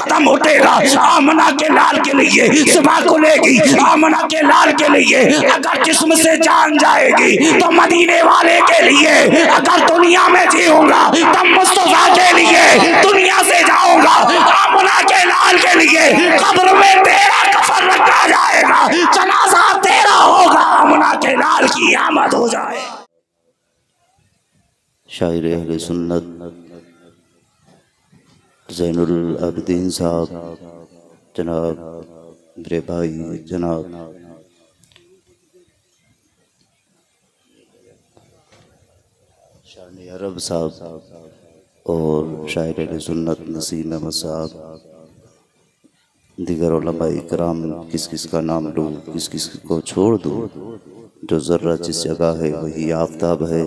कदम उठेगा आमना के लाल के लिए, सुबह खुलेगी आमना के लाल के लिए। अगर जिस्म से जान जाएगी तो मदीने वाले के लिए, अगर दुनिया में जीऊंगा तब मुस्तफा के लिए, दुनिया से जाऊंगा आमना के लाल के लिए। कब्र में तेरा कफन रखा जाएगा, जनाजा तेरा होगा, आमना के लाल की आमद हो जाए। शायर अहले सुन्नत ज़ैनुल आबिदीन साहब, जनाब मेरे भाई जनाब शान अरब साहब और शायर अहले सुन्नत नसीम अहमद साहब, दीगर उलमा इकराम, किस किस का नाम लूँ, किस किस को छोड़ दूँ। जो ज़र्रा जिस जगह है वही आफ्ताब है।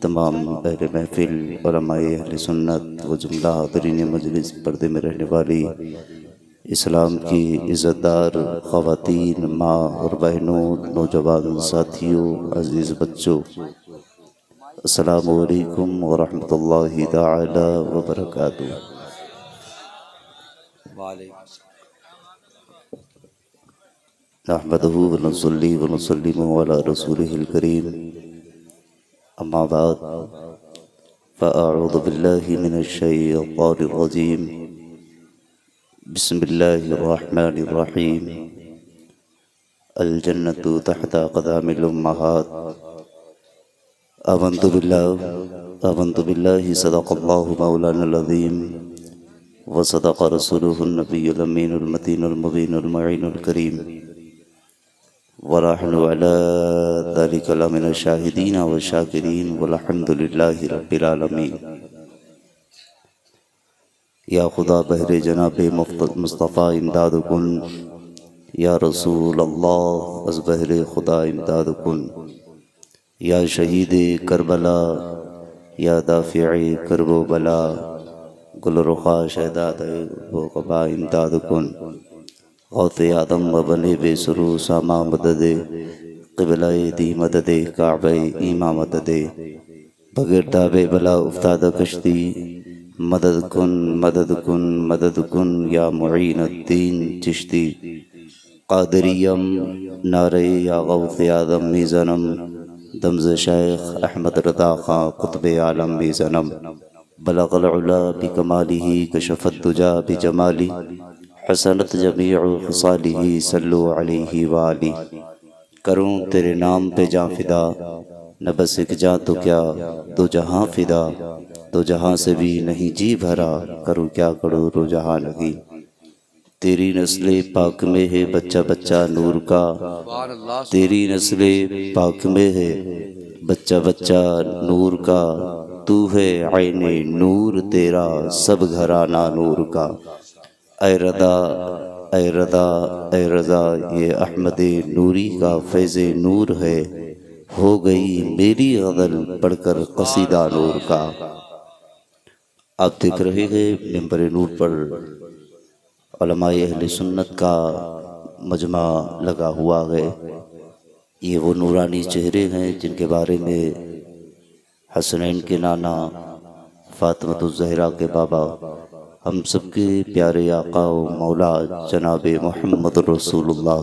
तमाम अहले महफिल, उलमाए अहले सुन्नत व जुमला हाज़रीन मजलिस, पर्दे में रहने वाली इस्लाम की इज़्ज़तदार ख़वातीन, माँ और बहनों, नौजवान साथियों, अज़ीज़ बच्चों, अस्सलामु अलैकुम व रहमतुल्लाहि ताला व बरकातुहू। नहमदुहु व नुसल्ली व नुसल्लिमु अला रसूलिहिल करीम, अम्मा बाद, फ़अऊज़ु बिल्लाहि मिनश शैतानिर रजीम, बिस्मिल्लाहिर रहमानिर रहीम। अल जन्नतु तहता क़दामिल उम्महात। आमन्तु बिल्लाहि सदक़ल्लाहु मौलानल अज़ीम व सदक़ रसूलुहुन नबियुल अमीनुल मतीनुल मुबीनुल मुईनुल करीम व नहनु अला ज़ालिका लमिनश शाहिदीन व शाकिरीन वल्हम्दुलिल्लाहि रब्बिल आलमीन। या खुदा बहरे जनाबे मुस्तफ़ा इमदाद कुन, या रसूल अल्लाह अज़ बहरे खुदा इमदाद कुन। या शहीद करबला, या दाफ़िए करबो बला, गुलरुखा शहदाद वो कबा इमदाद कुन। गौसे आदम व बने बेसरू सामा मददे, क़िबलाए दी मददे, काबे ईमा मददे। बगैर दाबे बला उफ्ताद कश्ती, मदद कुन मदद कुन मदद कुन, या मुईनुद्दीन चिश्ती। क़ादिरियम नारे या गौसे आदम मीज़नम, दमज़ शेख अहमद रज़ा खां क़ुत्बे आलम मीज़नम। बलग़ल उला बिकमालिही कशफ़त दुजा बिजमाली, हसनत जमीउ ख़िसालिही सल्लु अलैहि व आली। करूँ तेरे नाम पे जाँ फ़िदा, न बस एक जाँ तो क्या दो जहाँ फ़िदा। दो जहाँ से भी नहीं जी भरा, करूँ क्या करूँ रो जहाँ नहीं। तेरी नस्ले पाक में है बच्चा बच्चा नूर का, तेरी नस्ले पाक में है बच्चा बच्चा नूर का। तू है आईने नूर तेरा सब घराना नूर का। ऐ रदा ऐ रदा ऐ रज़ा, ये अहमद नूरी का फैज़े नूर है। हो गई मेरी गज़ल पढ़कर कसीदा नूर का। आप देख रहे हैं मिंबर नूर पर उलमाए अहले सुन्नत का मजमा लगा हुआ है। ये वो नूरानी चेहरे हैं जिनके बारे में हसनैन के नाना, फ़ातिमतुज़ ज़हरा के बाबा, हम सबके प्यारे आका व मौला जनाब मोहम्मद रसूलुल्लाह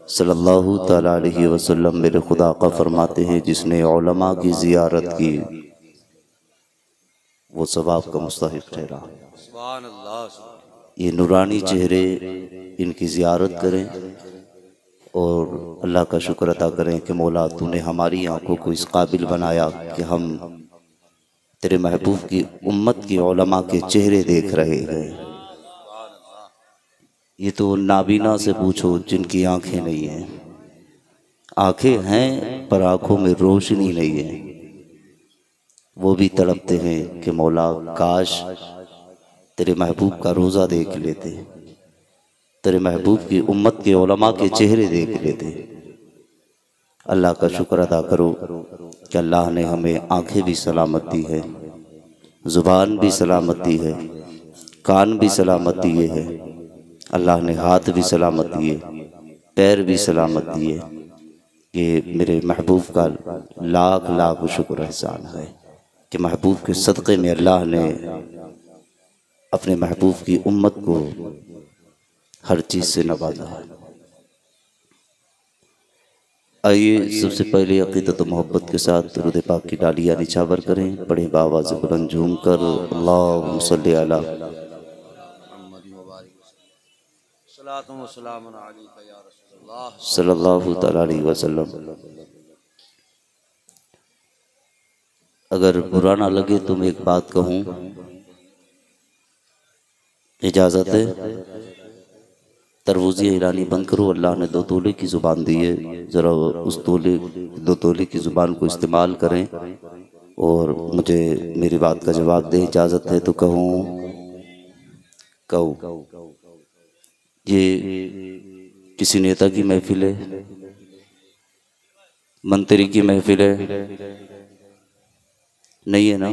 सल्लल्लाहु तआला अलैहि वसल्लम मेरे खुदा का फरमाते हैं, जिसने उलमा की ज़ियारत की वो सवाब का मुस्तहिक़ ठहरा। ये नूरानी चेहरे, इनकी ज़ियारत करें और अल्लाह का शुक्र अदा करें कि मौला तूने हमारी आँखों को इस काबिल बनाया कि हम तेरे महबूब की उम्मत की उलमा के चेहरे देख रहे हैं। ये तो नाबीना से पूछो जिनकी आँखें नहीं हैं। आँखें हैं पर आँखों में रोशनी नहीं है। वो भी तड़पते हैं कि मौला काश तेरे महबूब का रोज़ा देख लेते, तेरे महबूब की उम्मत के उलमा के चेहरे देख लेते। अल्लाह का शुक्र अदा करो कि अल्लाह ने हमें आँखें भी सलामत दी है, ज़ुबान भी सलामत दी है, कान भी सलामत दिए है, अल्लाह ने हाथ भी सलामत दिए, पैर भी सलामत दिए। ये मेरे महबूब का लाख लाख शुक्र एहसान है कि महबूब के सदक़े में अल्लाह ने अपने महबूब की उम्मत को हर चीज़ से नवाजा है। आइए सबसे पहले अक़ीदत व मोहब्बत के साथ दुरूद पाक की डालियाँ निछावर करें, पढ़ें बावाज़ बुलंद झूम कर अल्लाहुम्मा सल्ली अला सल्लल्लाहु तआला अलैहि वसल्लम। अगर बुरा ना लगे तो मैं एक बात कहूँ, इजाज़त है? तरबूज़ी ईरानी बंद करो। अल्लाह ने 2 तोले की ज़ुबान दी है, ज़रा उस 2 तोले की ज़ुबान को इस्तेमाल करें और मुझे मेरी बात का जवाब दें। इजाज़त है तो कहूँ। ये किसी नेता की महफिल है, मंत्री की महफिल है? नहीं है ना।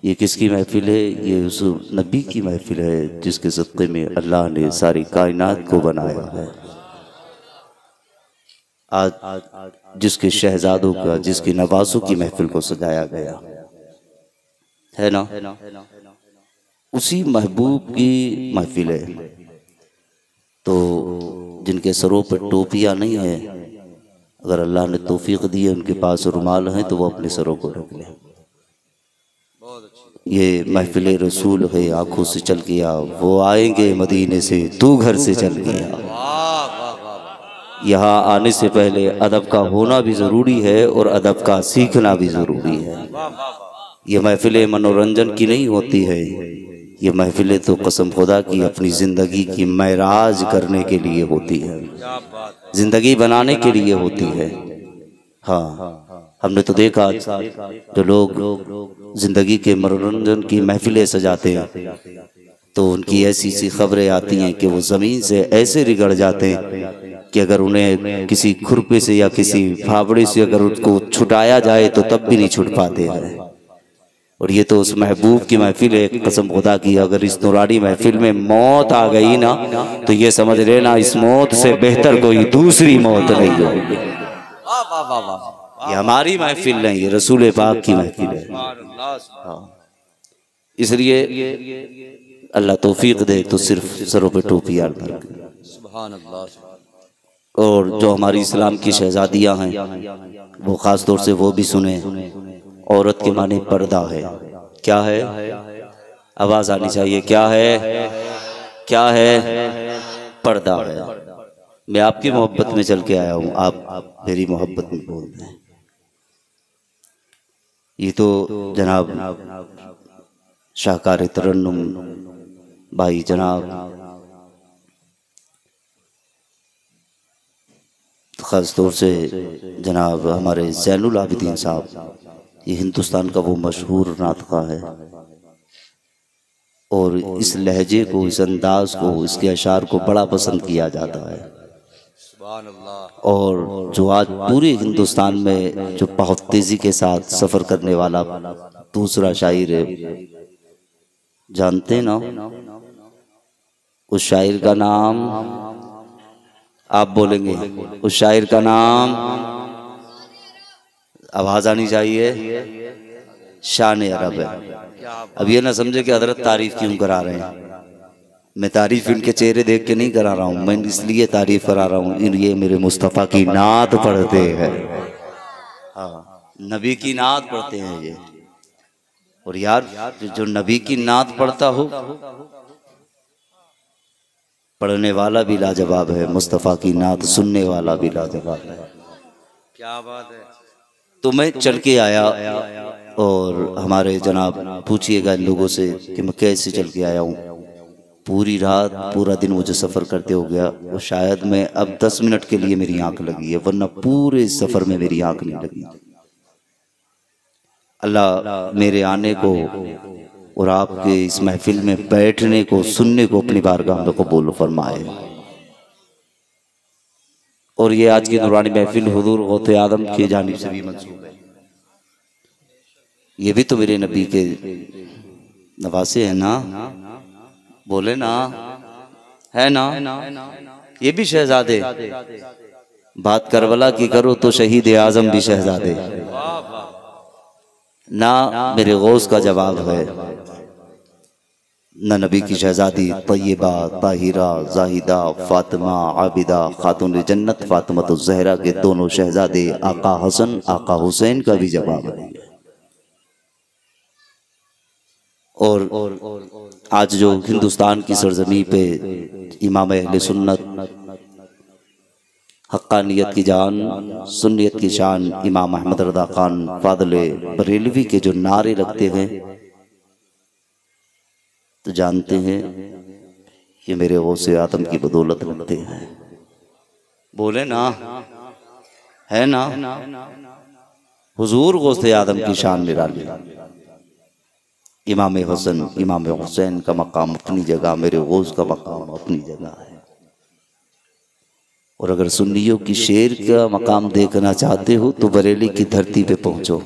ये किसकी महफिल है? ये उस नबी की महफिल है जिसके सदक़े में अल्लाह ने सारी कायनात को बनाया है। आज जिसके शहजादों का, जिसकी नवासों की महफिल को सजाया गया है ना, उसी महबूब की महफिल है। तो जिनके सरों पर टोपियाँ नहीं है, अगर अल्लाह ने तौफीक दी है, उनके पास रुमाल हैं, तो वो अपने सरों को रख लें। ये महफिल रसूल है, आंखों से चल गया वो आएंगे मदीने से, तू घर से चल गया। यहाँ आने से पहले अदब का होना भी ज़रूरी है और अदब का सीखना भी ज़रूरी है। ये महफिलें मनोरंजन की नहीं होती है, ये महफिलें तो कसम खुदा की अपनी ज़िंदगी की महराज करने के लिए होती है, ज़िंदगी बनाने के लिए होती है। हाँ, हमने तो देखा जो लोग ज़िंदगी के मनोरंजन की महफिलें सजाते हैं तो उनकी ऐसी सी खबरें आती हैं कि वो ज़मीन से ऐसे रिगड़ जाते हैं कि अगर उन्हें किसी खुरपे से या किसी फावड़े से अगर उनको छुटाया जाए तो तब भी नहीं छुट पाते हैं। और ये तो उस महबूब की महफिल है, कसम खुदा की। अगर इस नूरानी महफिल में मौत आ गई ना तो ये समझ लेना इस मौत से बेहतर कोई दूसरी मौत नहीं होगी। ये हमारी महफिल नहीं, ये रसूल पाक की महफिल है। इसलिए अल्लाह तौफीक दे तो सिर्फ सरों पे टोपी याद रखें। और जो हमारी इस्लाम की शहजादियाँ हैं वो ख़ास तौर से वो भी सुने। औरत के माने पर्दा है। क्या है? आवाज़ आनी चाहिए। क्या है? क्या है? पर्दा है। मैं आपकी मोहब्बत में चल के आया हूँ, आप मेरी मोहब्बत में बोल रहे हैं। ये तो जनाब शाहकार तरन्नुम भाई जनाब ख़ास तौर से जनाब हमारे ज़ैनुल आबिदीन साहब, ये हिंदुस्तान का वो मशहूर नातख़ा है और इस लहजे को, इस अंदाज़ को, इसके अशार को बड़ा पसंद किया जाता है। और जो आज पूरे हिंदुस्तान में जो बहुत तेज़ी के साथ सफ़र करने वाला दूसरा शायर है, जानते ना उस शायर का नाम? आप बोलेंगे उस शायर का नाम? आवाज़ आनी चाहिए। शान अरब है। अब ये ना समझे कि हज़रत तारीफ़ क्यों करा रहे हैं। मैं तारीफ़ इनके चेहरे देख के नहीं करा रहा हूँ, मैं इसलिए तारीफ़ करा रहा हूँ, ये मेरे मुस्तफ़ा की नात पढ़ते हैं। हाँ, नबी की नात पढ़ते हैं ये। और यार जो नबी की नात पढ़ता हो, पढ़ने वाला भी लाजवाब है, मुस्तफ़ा की नात सुनने वाला भी लाजवाब है। क्या बात है। तो मैं चल के आया और हमारे जनाब पूछिएगा इन लोगों से कि मैं कैसे चल के आया हूँ। पूरी रात पूरा दिन मुझे सफ़र करते हो गया, वो शायद मैं अब 10 मिनट के लिए मेरी आंख लगी है, वरना पूरे सफ़र में मेरी आंख नहीं लगी। अल्लाह मेरे आने को और आपके इस महफिल में बैठने को, सुनने को अपनी बारगाह में कबूल फरमाए। और ये आज की नूरानी महफिल हुजूर गौसे आदम की जानिब से भी मंसूब है। ये भी तो मेरे नबी के नवासे हैं ना, बोले ना, है ना। ये भी शहजादे। बात करबला की करो तो शहीद आजम भी शहजादे ना। मेरे गौस का जवाब है, न नबी की शहजादी तय्यबा ताहिरा जाहिदा फातिमा आबिदा खातून जन्नत फातिमा ज़हरा के दोनों शहजादे आका हसन आका हुसैन का भी जवाब है। और आज जो हिंदुस्तान की सरजमी पे इमाम अहले सुन्नत हक्कानियत की जान सुन्नियत की शान इमाम अहमद रज़ा खान फादले बरेलवी के जो नारे लगते हैं तो जानते हैं ये मेरे गौसे आदम की बदौलत लगते हैं। बोले ना, है ना, हुजूर गौसे आदम की शान निराली। इमाम हसन इमाम हुसैन का मकाम अपनी जगह, मेरे गौस का मकाम अपनी जगह है। और अगर सुन्नियों की शेर का मकाम देखना चाहते हो तो बरेली की धरती पे पहुंचो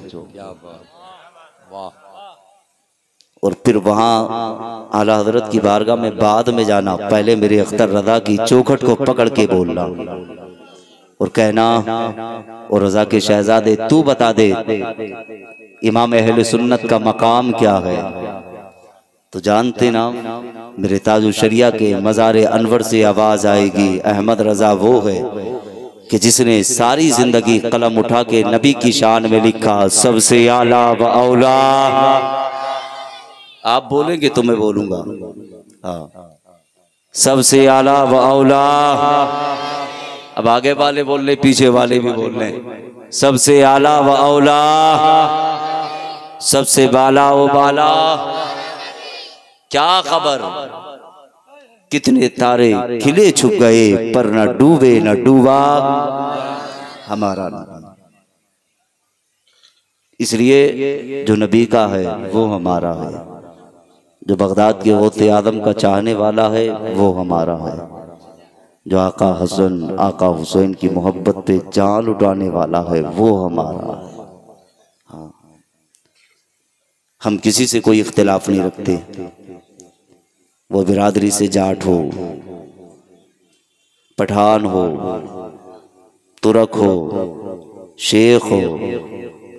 और फिर वहां आला हजरत की बारगाह में बाद में जाना। पहले मेरे अख्तर रजा की चौखट को पकड़ के बोलना और कहना, और रजा के शहजादे तू बता दे इमाम अहले सुन्नत का मकाम क्या है। तो जानते ना मेरे ताजु शरिया के मज़ारे अनवर से आवाज आएगी, अहमद रजा वो है कि जिसने सारी जिंदगी कलम उठा के नबी की शान में लिखा सबसे आला व औला। आप बोलेंगे तो मैं बोलूंगा, हाँ, सबसे आला व औला। अब आगे वाले बोल रहे, पीछे वाले भी बोल रहे, सबसे आला व औला, सबसे बाला व बाला। क्या खबर, कितने तारे खिले छुप गए पर न डूबे न डूबा हमारा नाम। इसलिए जो नबी का है वो हमारा है, जो बगदाद के गौसे आदम का चाहने वाला है वो हमारा है, जो आका हसन आका हुसैन की मोहब्बत पे जान उठाने वाला है वो हमारा है। हाँ, हम किसी से कोई इख्तिलाफ नहीं रखते, वो बिरादरी से जाट हो, पठान हो, तुर्क हो, शेख हो,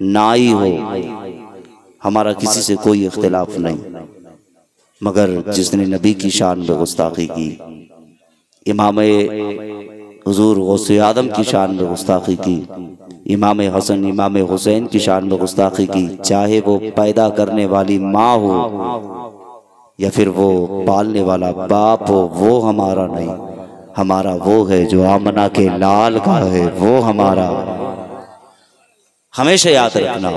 नाई हो, हमारा किसी से कोई इख्तिलाफ नहीं। मगर जिसने नबी की शान में गुस्ताखी की, इमाम हुजूर गौसे आदम की शान में गुस्ताखी की, इमाम हसन इमाम हुसैन की शान में गुस्ताखी की, चाहे वो पैदा करने वाली माँ हो या फिर वो पालने वाला बाप हो, वो हमारा नहीं। हमारा वो है जो आमना के लाल का है, वो हमारा। हमेशा याद रखना।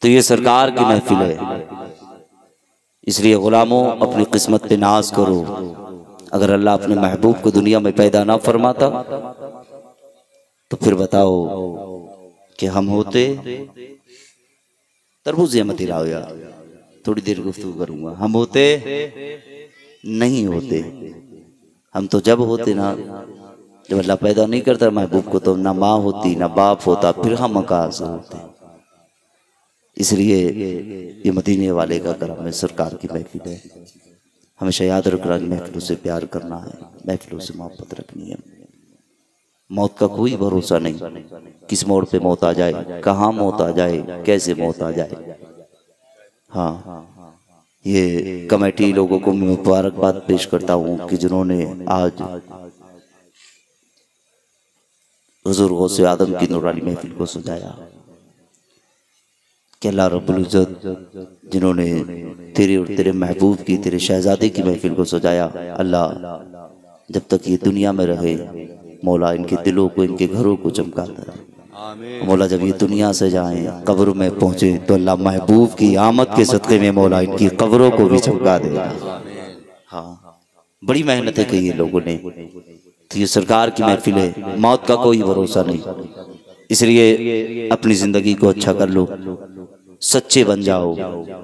तो ये सरकार की महफिल है, इसलिए गुलामों अपनी किस्मत पे नाज करो। अगर अल्लाह अपने महबूब को दुनिया में पैदा ना फरमाता तो फिर बताओ कि हम होते। तरबूज मत हिलाओ यार, थोड़ी देर गुफ्तगू करूंगा। हम होते नहीं होते, हम तो जब होते ना जब अल्लाह पैदा नहीं करता महबूब को, तो ना माँ होती ना बाप होता, फिर हम कहाँ से होते। इसलिए ये मदीने वाले का करम है, सरकार की महफिल है। हमेशा याद रखना, महफिलों से प्यार करना है, महफिलों से मोहब्बत रखनी है। मौत का कोई भरोसा नहीं, किस मोड़ पे मौत आ जाए, कहाँ मौत आ जाए, कैसे मौत आ जाए। हाँ, ये कमेटी लोगों को मैं मुबारकबाद पेश करता हूँ कि जिन्होंने आज हुजूर गौसे आदम की नूरानी महफिल को सजाया। कि अल्लाह रब्बुल इज्जत जिन्होंने तेरे और तेरे महबूब की, तेरे शहजादे की महफिल को सजाया, अल्लाह जब तक ये दुनिया में रहे मौला इनके दिलों को, इनके घरों को चमकाता रहे। मौला जब ये दुनिया से जाएं, कब्र में पहुंचे, तो अल्लाह महबूब की आमद के सदक़े में मौला इनकी कब्रों को भी चमका दे। हाँ, बड़ी मेहनत है की ये लोगों ने। तो ये सरकार की महफिल है, मौत का कोई भरोसा नहीं। इसलिए अपनी जिंदगी को अच्छा कर लो, सच्चे बन जाओ,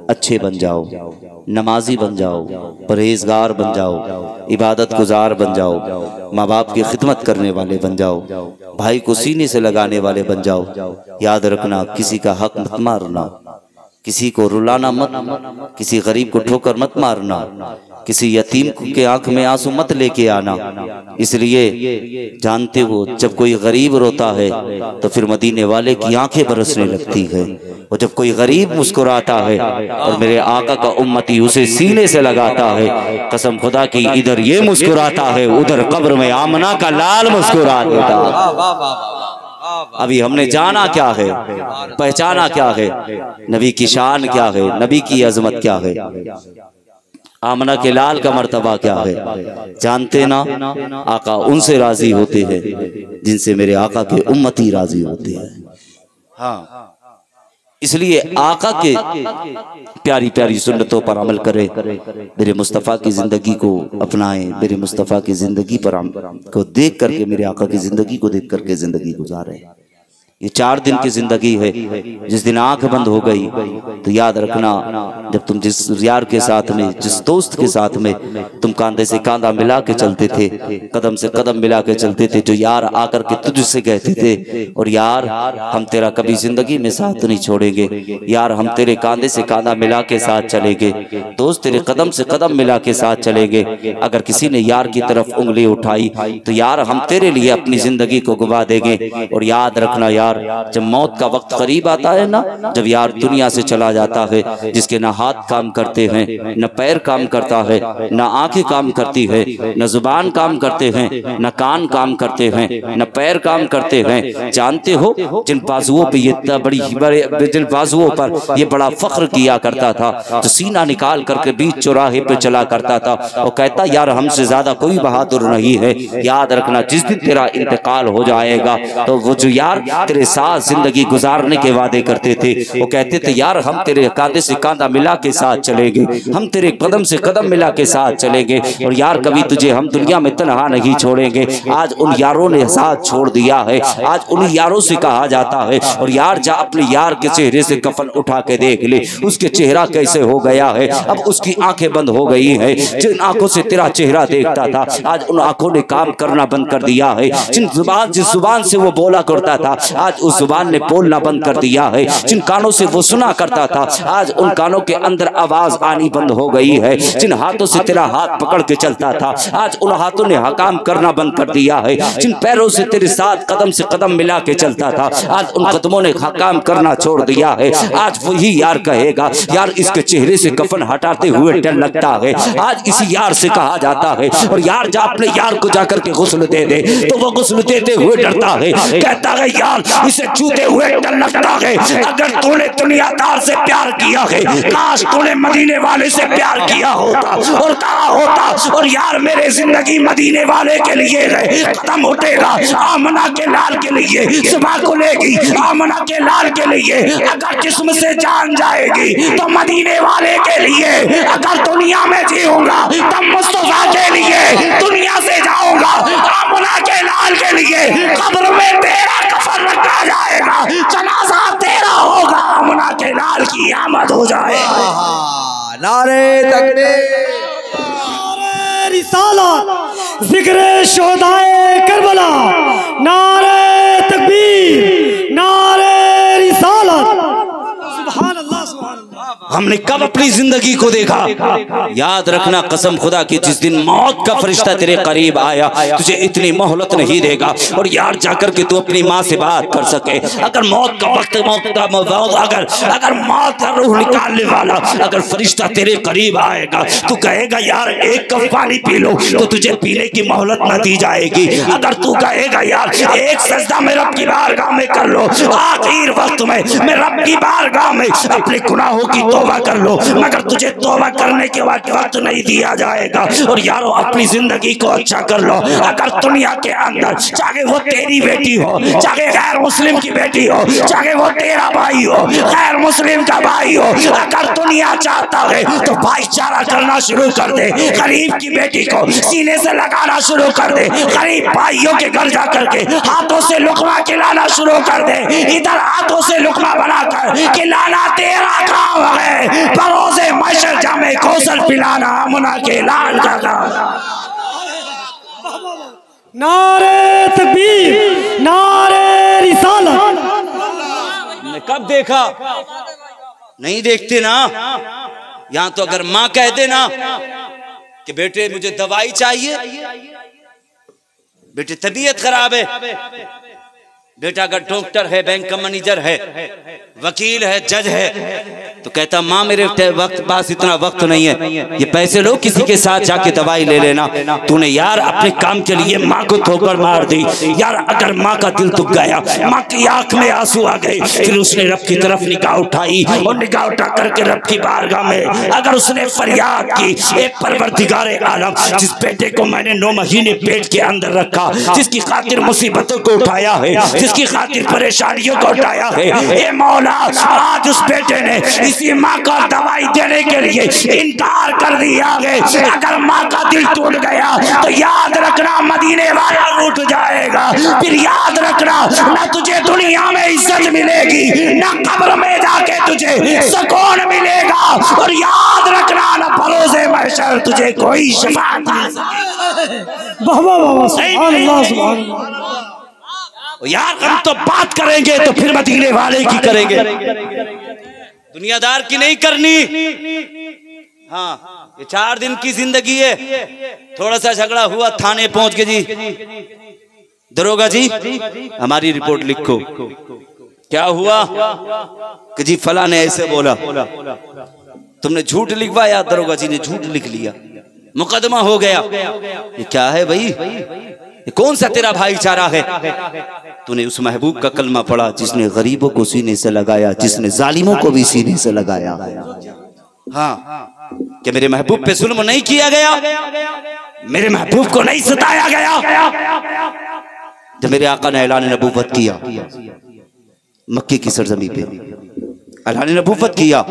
अच्छे बन जाओ, नमाजी बन जाओ, परहेजगार बन जाओ, इबादत गुजार बन जाओ, माँ बाप की खिदमत करने वाले बन जाओ, भाई को सीने से लगाने वाले बन जाओ। याद रखना, किसी का हक मत मारना, किसी को रुलाना मत, किसी गरीब को ठोकर मत मारना, किसी यतीम के आंख में आंसू मत लेके आना। इसलिए जानते हो जब कोई गरीब रोता है तो फिर मदीने वाले की आंखें बरसने लगती है, और जब कोई गरीब मुस्कुराता है और मेरे आका का उम्मती उसे सीने से लगाता है, कसम खुदा की इधर ये मुस्कुराता है उधर कब्र में आमना का लाल मुस्कुरा देता है। अभी हमने जाना क्या है, पहचाना क्या है, नबी की शान क्या है, नबी की अजमत क्या है, आमना के लाल का मर्तबा क्या है। जानते ना आका उनसे राजी होते हैं जिनसे मेरे आका के उम्मती राजी होते हैं। हाँ, इसलिए आका के प्यारी प्यारी सुन्नतों पर अमल करें, मेरे मुस्तफ़ा की जिंदगी को अपनाएं, मेरे मुस्तफ़ा की जिंदगी पर को देख करके, मेरे आका की जिंदगी को देख करके जिंदगी गुजारें। ये 4 दिन की जिंदगी है। जिस दिन आंख बंद हो गई तो याद रखना, जब तुम जिस यार के साथ में, जिस दोस्त के साथ में तुम कांधे से कांधा मिला के चलते थे, कदम से कदम मिला के चलते थे, जो यार आकर के तुझसे कहते थे और यार हम तेरा कभी जिंदगी में साथ नहीं छोड़ेंगे, यार हम तेरे कांधे से कांधा मिला के साथ चलेंगे, दोस्त तेरे कदम से कदम मिला के साथ चलेंगे। अगर किसी ने यार की तरफ उंगली उठाई तो यार हम तेरे लिए अपनी जिंदगी को गवा देंगे। और याद रखना यार, जब मौत का वक्त करीब आता है ना, जब यार दुनिया से चला जाता है, जिसके ना हाथ काम करते हैं, न पैर काम करता है, न आंखें काम करती है, न जुबान काम करते हैं, न कान काम करते हैं, न पैर काम करते हैं। जानते हो जिन बाजुओं पे ये बड़े जिन बाजुओं पर ये बड़ा फख्र किया करता था, तो सीना निकाल करके बीच चौराहे पे चला करता था और कहता यार हमसे ज्यादा कोई बहादुर नहीं है। याद रखना जिस दिन तेरा इंतकाल हो जाएगा तो वो जो यार तेरे साथ जिंदगी गुजारने के वादे करते थे, वो कहते थे यार हम तेरे कांधे से कांधा मिला के साथ चलेंगे, हम तेरे कदम से कदम मिला के साथ चलेंगे, और यार कभी तुझे हम दुनिया में तन्हा नहीं छोड़ेंगे। आज उन यारों ने साथ छोड़ दिया है, आज उन यारों से कहा जाता है और यार जा अपने यार के चेहरे से कफन उठा के देख ले, उसके चेहरा कैसे हो गया है। अब उसकी आंखें बंद हो गई है, जिन आंखों से तेरा चेहरा देखता था आज उन आंखों ने काम करना बंद कर दिया है। जिस जुबान से वो बोला करता था आज उस जुबान ने बोलना बंद कर दिया है। जिन कानों से वो सुना करता था आज उन कानों के अंदर आवाज आनी बंद हो गई है। जिन हाथों से तेरा हाथ पकड़ के चलता था आज उन हाथों ने हकाम करना बंद कर दिया है। जिन पैरों से तेरे साथ कदम से कदम मिला के चलता था आज उन कदमों ने हकाम करना छोड़ दिया है। आज वही यार कहेगा यार इसके चेहरे से कफन हटाते हुए डर लगता है, आज इसी यार से कहा जाता है। और यार जा अपने यार को जाकर के गुस्ल दे दे, तो वो गुस्ल देते हुए डरता है, कहता है यार इसे छूते हुए डर लगता है। अगर तूने दुनियादार से प्यार किया है, काश तूने मदीने वाले से प्यार किया होता और कहा होता और यार मेरे जिंदगी मदीने वाले के लिए है, कदम उठेगा आमना के लाल के लिए, सुबह खुलेगी आमना के लाल के लिए। अगर जिस्म से जान जाएगी तो मदीने वाले के लिए, अगर दुनिया में जीऊंगा तब मुस्तफा के लिए, दुनिया से जाऊंगा आमना के लाल के लिए। कब्र में तेरा कफन रखा जाएगा, जनाजा तेरा होगा, आमना के लाल की आमद हो जाएगा। नारे तकबीर, नारे रिसालत, जिक्र शोहदाए करबला, नारे तकबीर, नारे रिसालत। सुभान अल्लाह, सुभान अल्लाह। हमने कब अपनी जिंदगी को देखा? याद रखना कसम खुदा की जिस दिन मौत का फरिश्ता तेरे करीब आया तुझे इतनी मोहलत नहीं देगा। और यार जाकर के तू अपनी माँ से बात कर सके, अगर मौत का वक्त अगर मौत का रूह निकालने वाला अगर फरिश्ता तेरे करीब आएगा तो कहेगा यार एक कप पानी पी लो, तो तुझे पीने की मोहलत न दी जाएगी। अगर तू कहेगा यार एक सजदा में रब की बारगाह में कर लो, आखिर वक्त में मैं रब की बारगाह में अपने गुनाहों की तौबा कर लो, मगर तुझे तौबा करने के बाद वक्त नहीं दिया जाएगा। और यारो अपनी जिंदगी को अच्छा कर लो। अगर दुनिया के अंदर चाहे वो तेरी बेटी हो, चाहे गैर मुस्लिम की बेटी हो, चाहे वो तेरा भाई हो, गैर मुस्लिम का भाई हो, अगर दुनिया चाहता है तो भाईचारा करना शुरू कर दे। गरीब की बेटी को सीने से लगाना शुरू कर दे, गरीब भाइयों के घर जाकर के हाथों से लुकमा खिलाना शुरू कर दे। इधर हाथों से लुकमा बनाकर खिलाना तेरा काम है, बरोज़े महशर जामे कौसर पिलाना आमना के लाल का काम। नारे तकबीर, नारे रिसालत। कब देखा नहीं देखते ना। यहां तो अगर माँ कह दे ना कि बेटे मुझे दवाई चाहिए, बेटे तबीयत खराब है, बेटा अगर डॉक्टर है, बैंक का मैनेजर है, वकील है, जज है, तो कहता माँ मेरे वक्त पास इतना वक्त नहीं है, ये पैसे लो किसी के साथ जाके दवाई ले लेना। तूने यार अपने काम के लिए माँ को ठोकर मार दी यार। अगर माँ का दिल दुख गया, माँ की आंख में आंसू आ गए, फिर उसने रब की तरफ निगाह उठाई और निगाह उठा करके रब की बारगाह में अगर उसने फरियाद की, एक परवरदिगारे आलम जिस बेटे को मैंने 9 महीने पेट के अंदर रखा, जिसकी खातिर मुसीबतों को उठाया है, जिसकी खातिर परेशानियों को उठाया है, ए मौला आज उस बेटे ने इसी माँ को दवाई देने के लिए इनकार कर दिया है। अगर माँ का दिल टूट गया तो याद रखना मदीने वाला रूठ जाएगा। फिर याद रखना ना तुझे दुनिया में इज्जत मिलेगी, ना कब्र में जाके तुझे सुकून मिलेगा, और याद रखना ना भरोसे महशर तुझे कोई शफाअत यार। हम तो बात करेंगे तो फिर मदीने वाले की करेंगे, दुनियादार की नहीं करनी। हाँ ये 4 दिन की जिंदगी है। थोड़ा सा झगड़ा हुआ, थाने पहुंच के जी दरोगा जी हमारी रिपोर्ट लिखो। क्या हुआ कि जी फला ने ऐसे बोला, तुमने झूठ लिखवाया, दरोगा जी ने झूठ लिख लिया, मुकदमा हो गया। ये क्या है भाई, ये कौन सा तेरा भाईचारा है? तूने उस महबूब का कलमा पढ़ा जिसने गरीबों को सीने से लगाया, जिसने जालिमों को भी सीने से लगाया। हाँ क्या मेरे महबूब पे जुल्म नहीं किया गया? मेरे महबूब को नहीं सताया गया? जब मेरे आका ने ऐलान नबूवत किया मक्के की सरजमी पे, ऐलान नबूवत किया,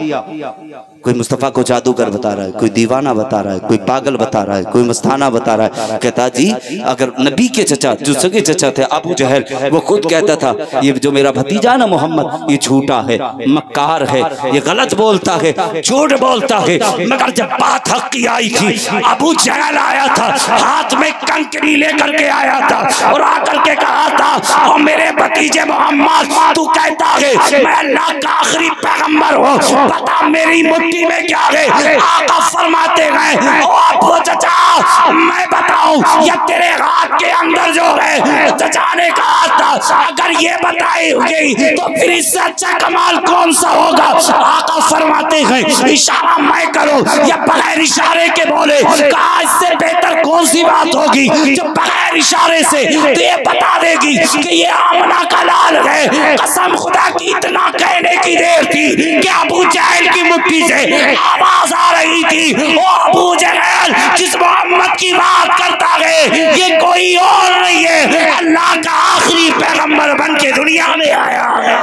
कोई मुस्तफ़ा को जादूगर बता रहा है, कोई दीवाना बता रहा है, कोई पागल बता रहा है, कोई मस्ताना बता रहा है। कहता जी अगर नबी के चचा जो सगे चचा थे अबू जहल, वो खुद कहता था ये जो मेरा भतीजा ना मोहम्मद ये झूठा है, मक्कार है, ये गलत बोलता है, झूठ बोलता है। मगर जब बात हक की आई थी, अबू जहल आया था, हाथ में कंकरी लेकर के आया था और आकर के कहा था और मेरे भतीजे मोहम्मद तू कहता है मैं अल्लाह का आखिरी पैगंबर हूँ, बता मेरी मुट्ठी में क्या है? आका फरमाते गए ओ अबू चचा मैं बताऊं या तेरे हाथ के अंदर जो है? चचा ने कहा था अगर ये बताई गई तो फिर इससे अच्छा कमाल कौन सा होगा? आका फरमाते गए इशारा मैं करूं या बगैर इशारे के बोले? कहा इससे बेहतर कौन सी बात होगी जो बगैर इशारे से तो ये बता देगी कि ये आमना का लाल है। कसम खुदा की इतना कहने की देर थी कि अबू जहल की मुट्ठी से आवाज आ रही थी ओ अबू जहल जिस मोहम्मद की बात करता है ये कोई और नहीं है, अल्लाह का आखिरी पैगंबर बन के दुनिया में आया है।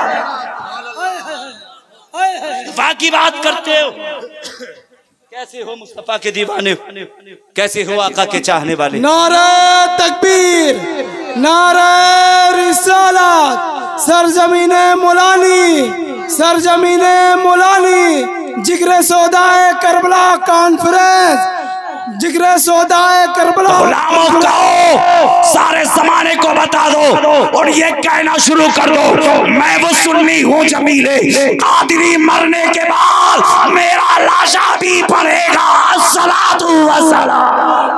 बाकी बात करते हो कैसे हो मुस्तफा के दीवाने, कैसे हो आका के चाहने वाले। नारे तकबीर, नारे रिसालत, सरजमीने मुलानी, सरजमीने मुलानी, जिक्र सौदाए करबला कॉन्फ्रेंस, जिक्र सौदाए करबला। गुलामों कहो सारे जमाने को बता दो और ये कहना शुरू कर दो मैं वो सुन्नी हूँ जमीले, कादिरी मरने के बाद मेरा लाशा भी पड़ेगा अस्सलातु वस्सलाम।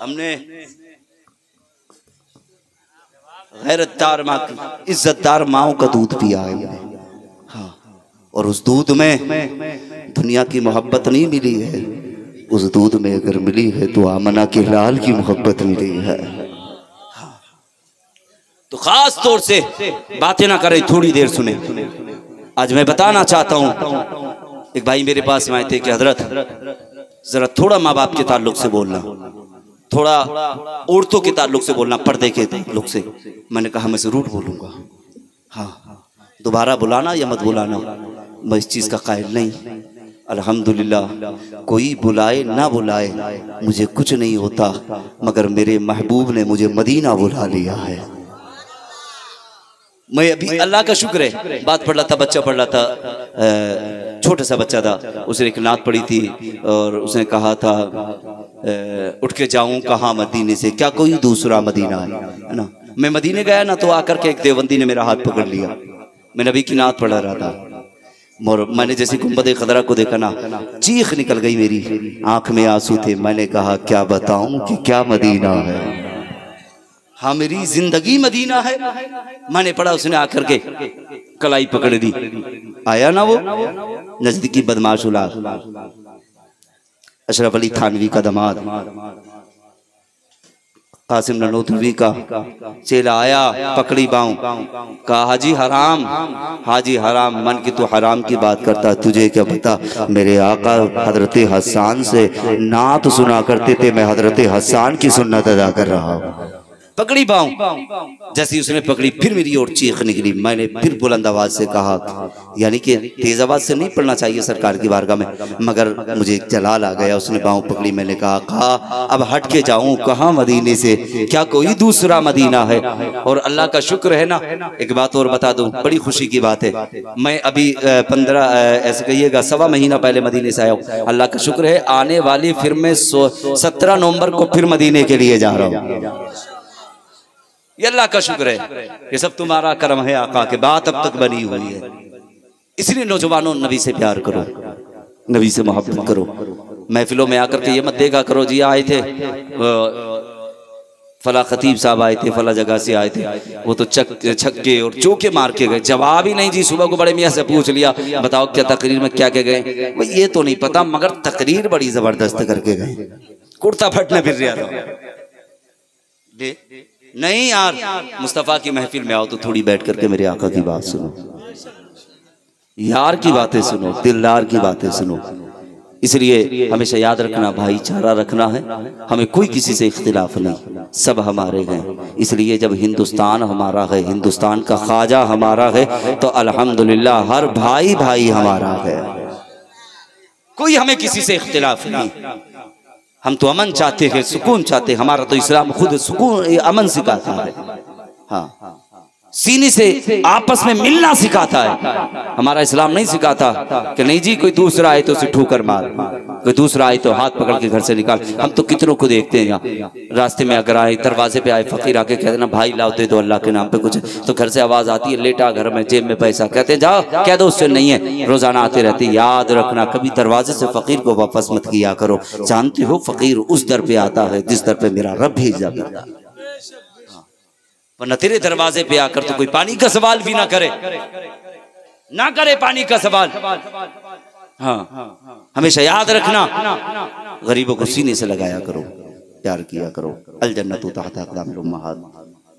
हमने गैरतदार माँ की इज्जतदार माओ का दूध पिया है। हाँ और उस दूध में दुनिया की मोहब्बत नहीं मिली है, उस दूध में अगर मिली है तो आमना के लाल की मोहब्बत मिली है। तो खास तौर से बातें ना करें, थोड़ी देर सुने। आज मैं बताना चाहता हूँ, एक भाई मेरे पास में आए थे कि हजरत जरा थोड़ा माँ बाप के ताल्लुक से बोलना, थोड़ा औरतों के ताल्लुक से बोलना, पर्दे के ताल्लुक से। मैंने कहा मैं जरूर बोलूँगा। हाँ दोबारा बुलाना या मत बुलाना मैं इस चीज़ का कायल नहीं। अल्हम्दुलिल्लाह कोई बुलाए ना बुलाए मुझे कुछ नहीं होता, मगर मेरे महबूब ने मुझे मदीना बुला लिया है। मैं अभी अल्लाह का शुक्र है बात पढ़ रहा था, बच्चा पढ़ रहा था, छोटा सा बच्चा था, उसने एक नात पढ़ी थी और उसने कहा था उठ के जाऊं कहाँ मदीने से, क्या कोई दूसरा मदीना है ना। मैं मदीने गया ना तो आकर के एक देवबंदी ने मेरा हाथ पकड़ लिया मैं नबी की नात पढ़ रहा था और मैंने जैसे गुंबद खदरा को देखा ना, चीख निकल गई मेरी, आंख में आंसू थे। मैंने कहा क्या बताऊं कि क्या मदीना है। हाँ मेरी जिंदगी मदीना है। मैंने पढ़ा, उसने आकर के कलाई पकड़ दी। आया ना वो नजदीकी बदमाश उलाद अशरफ अली थानवी का दामाद, कासिम ननोतवी का चेला आया, पकड़ी बाऊं, कहा हाजी हराम, हाजी हराम। मन की तू हराम की बात करता, तुझे क्या पता मेरे आका हजरत हसन से नात सुना करते थे, मैं हजरत हसन की सुन्नत अदा कर रहा हूँ। पकड़ी बाऊं, जैसी उसने पकड़ी फिर मेरी ओर चीख निकली। मैंने फिर बुलंद आवाज से कहा, यानी कि तेज आवाज से नहीं पढ़ना चाहिए सरकार की बारगाह में, मगर मुझे जलाल आ गया। उसने बाऊं पकड़ी, मैंने कहा अब हट के जाऊं कहाँ मदीने से, क्या कोई दूसरा मदीना है। और अल्लाह का शुक्र है ना, एक बात और बता दूं, बड़ी खुशी की बात है, मैं अभी 15 ऐसे कहिएगा 1.25 महीना पहले मदीने से आया हूँ। अल्लाह का शुक्र है, आने वाली फिर मैं 17 नवंबर को फिर मदीने के लिए जा रहा हूँ। ये अल्लाह का शुक्र है, ये सब तुम्हारा करम है आका के, बात अब तक बनी हुई है। इसलिए नौजवानों, नबी से प्यार करो, नबी से मोहब्बत करो। महफिलों में आकर के ये मत देखा करो जी आए थे फला खतीब साहब आए थे, फला जगह से आए थे, वो तो छक्के और चौके मार के गए। जवाब ही नहीं जी। सुबह को बड़े मियाँ से पूछ लिया, बताओ क्या तकरीर में क्या गए, ये तो नहीं पता, मगर तकरीर बड़ी जबरदस्त करके गए। कुर्ता फटने फिर रहा था। नहीं यार, मुस्तफ़ा की महफिल में आओ तो थोड़ी बैठ करके मेरे आका की बात सुनो, यार की बातें सुनो, दिलदार की बातें सुनो। इसलिए हमेशा याद रखना, भाईचारा रखना है, हमें कोई किसी से इख्तिलाफ नहीं, सब हमारे हैं। इसलिए जब हिंदुस्तान हमारा है, हिंदुस्तान का ख्वाजा हमारा है, तो अल्हम्दुलिल्लाह हर भाई भाई हमारा है, कोई हमें किसी से इख्तिलाफ नहीं। हम तो अमन चाहते हैं, सुकून चाहते हैं। हमारा तो इस्लाम खुद सुकून अमन सिखाता है। हाँ, सीने से आपस में मिलना सिखाता है। हमारा इस्लाम नहीं सिखाता कि नहीं जी कोई दूसरा आए तो उसे ठोकर मार, कोई दूसरा आए तो हाथ पकड़ के घर से निकाल। हम तो कितनों को देखते हैं, यहाँ रास्ते में अगर आए, दरवाजे पे आए, फकीर आके कहते ना भाई लाओ दे दो अल्लाह के नाम पे कुछ, तो घर से आवाज आती है लेटा घर में, जेब में पैसा, कहते हैं जाओ कह दो उससे नहीं है। रोजाना आते रहते। याद रखना, कभी दरवाजे से फकीर को वापस मत किया करो। जानते हो फकीर उस दर पे आता है जिस दर पे मेरा रब भेजा करता है, वरना तेरे दरवाजे पे आकर तो कोई पानी का सवाल भी ना करे, ना करे पानी का सवाल। हाँ, हमेशा याद रखना, गरीबों को सीने से लगाया करो, प्यार किया करो। अल जन्नतु तहत अक़दामिल उम्महात,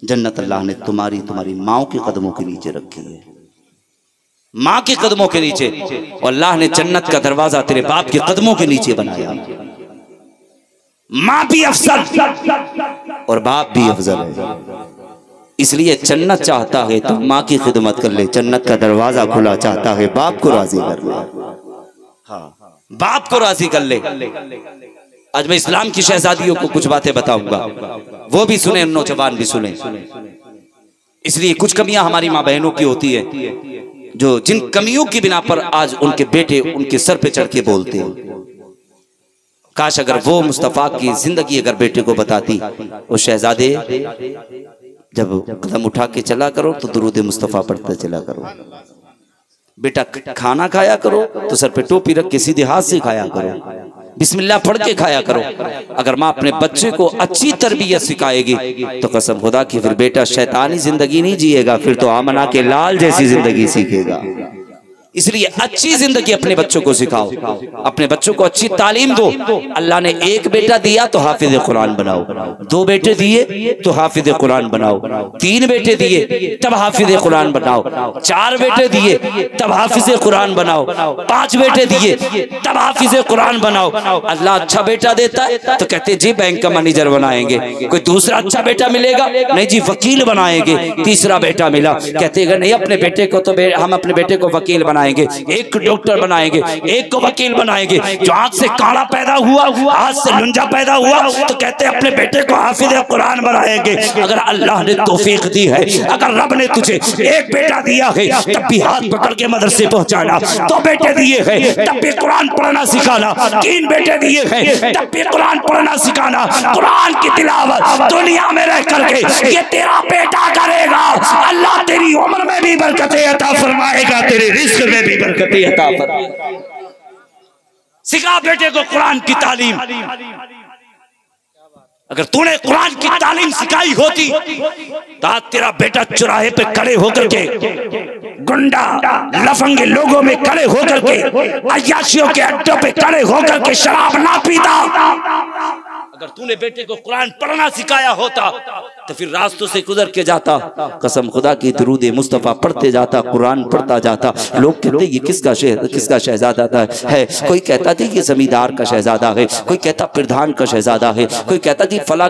जन्नत अल्लाह ने तुम्हारी माओ के कदमों के नीचे रखी है, माँ के कदमों के नीचे। और अल्लाह ने जन्नत का दरवाजा तेरे बाप के कदमों के नीचे बनाया। माँ भी अफजल और बाप भी अफजल है। इसलिए जन्नत चाहता है तो माँ की खिदमत कर ले, जन्नत का दरवाजा खुला चाहता है बाप को राजी कर ले। हाँ, बाप को राजी कर ले। आज मैं इस्लाम की शहजादियों को कुछ बातें बताऊंगा, वो भी सुने, नौजवान भी सुने। इसलिए कुछ कमियां हमारी माँ बहनों की होती है, जो जिन कमियों की बिना पर आज उनके बेटे उनके सर पे चढ़ के बोलते हैं। काश अगर वो मुस्तफ़ा की जिंदगी अगर बेटे को बताती, वो शहजादे जब कदम उठा के चला करो तो दुरूद मुस्तफ़ा पढ़ते चला करो। बेटा खाना खाया करो तो सर पे टोपी रख के सीधे हाथ से खाया करो, बिस्मिल्लाह पढ़ के खाया करो। अगर माँ अपने बच्चे को अच्छी तरबियत सिखाएगी तो कसम खुदा की फिर बेटा शैतानी जिंदगी नहीं जिएगा, फिर तो आमना के लाल जैसी जिंदगी सीखेगा। इसलिए अच्छी जिंदगी अपने बच्चों को सिखाओ, अपने बच्चों को अच्छी तालीम दो। अल्लाह ने एक बेटा दिया तो हाफिज कुरान बनाओ, 2 बेटे दिए तो हाफिज कुरान बनाओ, 3 बेटे दिए तब हाफिज कुरान बनाओ, 4 बेटे दिए तब हाफिज कुरान बनाओ, 5 बेटे दिए तब हाफिज कुरान बनाओ। अल्लाह अच्छा बेटा देता है तो कहते जी बैंक का मैनेजर बनाएंगे। कोई दूसरा अच्छा बेटा मिलेगा, नहीं जी वकील बनाएंगे। तीसरा बेटा मिला, कहते नहीं अपने बेटे को तो हम अपने बेटे को वकील बनाएंगे। बनाएंगे, एक को डॉक्टर बनाएंगे, एक को वकील बनाएंगे। जो आंख से काला पैदा हुआ, हाथ से लुंजा पैदा हुआ, तो कहते हैं अपने बेटे को हाफिज कुरान बनाएंगे। अगर अल्लाह ने तौफीक दी है, अगर रब ने तुझे एक बेटा दिया है, तब भी हाथ पकड़ के मदरसे पहुंचाना। दो बेटे दिए हैं, तब भी कुरान पढ़ना सिखाना। तीन बेटे दिए हैं, तब भी कुरान पढ़ना सिखाना। कुरान की तिलावत दुनिया में रह करके ये तेरा बेटा करेगा, अल्लाह तेरी उम्र में भी बरकतें अता फरमाएगा, तेरे रिस्क में भी बरकतें अता फरमाएगा। सिखा बेटे को कुरान की तालीम। अगर तूने कुरान की तालीम सिखाई होती तो आज तेरा बेटा चौराहे पे खड़े होकर के गुंडा लफंगे लोगों में खड़े होकर के, अय्याशियों के अड्डों पे खड़े होकर के शराब ना पीता। अगर तूने बेटे को कुरान पढ़ना सिखाया होता तो फिर रास्तों से गुजर के जाता, कसम खुदा की दुरूद मुस्तफ़ा पढ़ते जाता, कुरान पढ़ता जाता। लोग कहते ये किसका शहजादा है? कोई कहता थी ये जमींदार का शहजादा है, कोई कहता प्रधान का शहजादा है, कोई कहता थी फला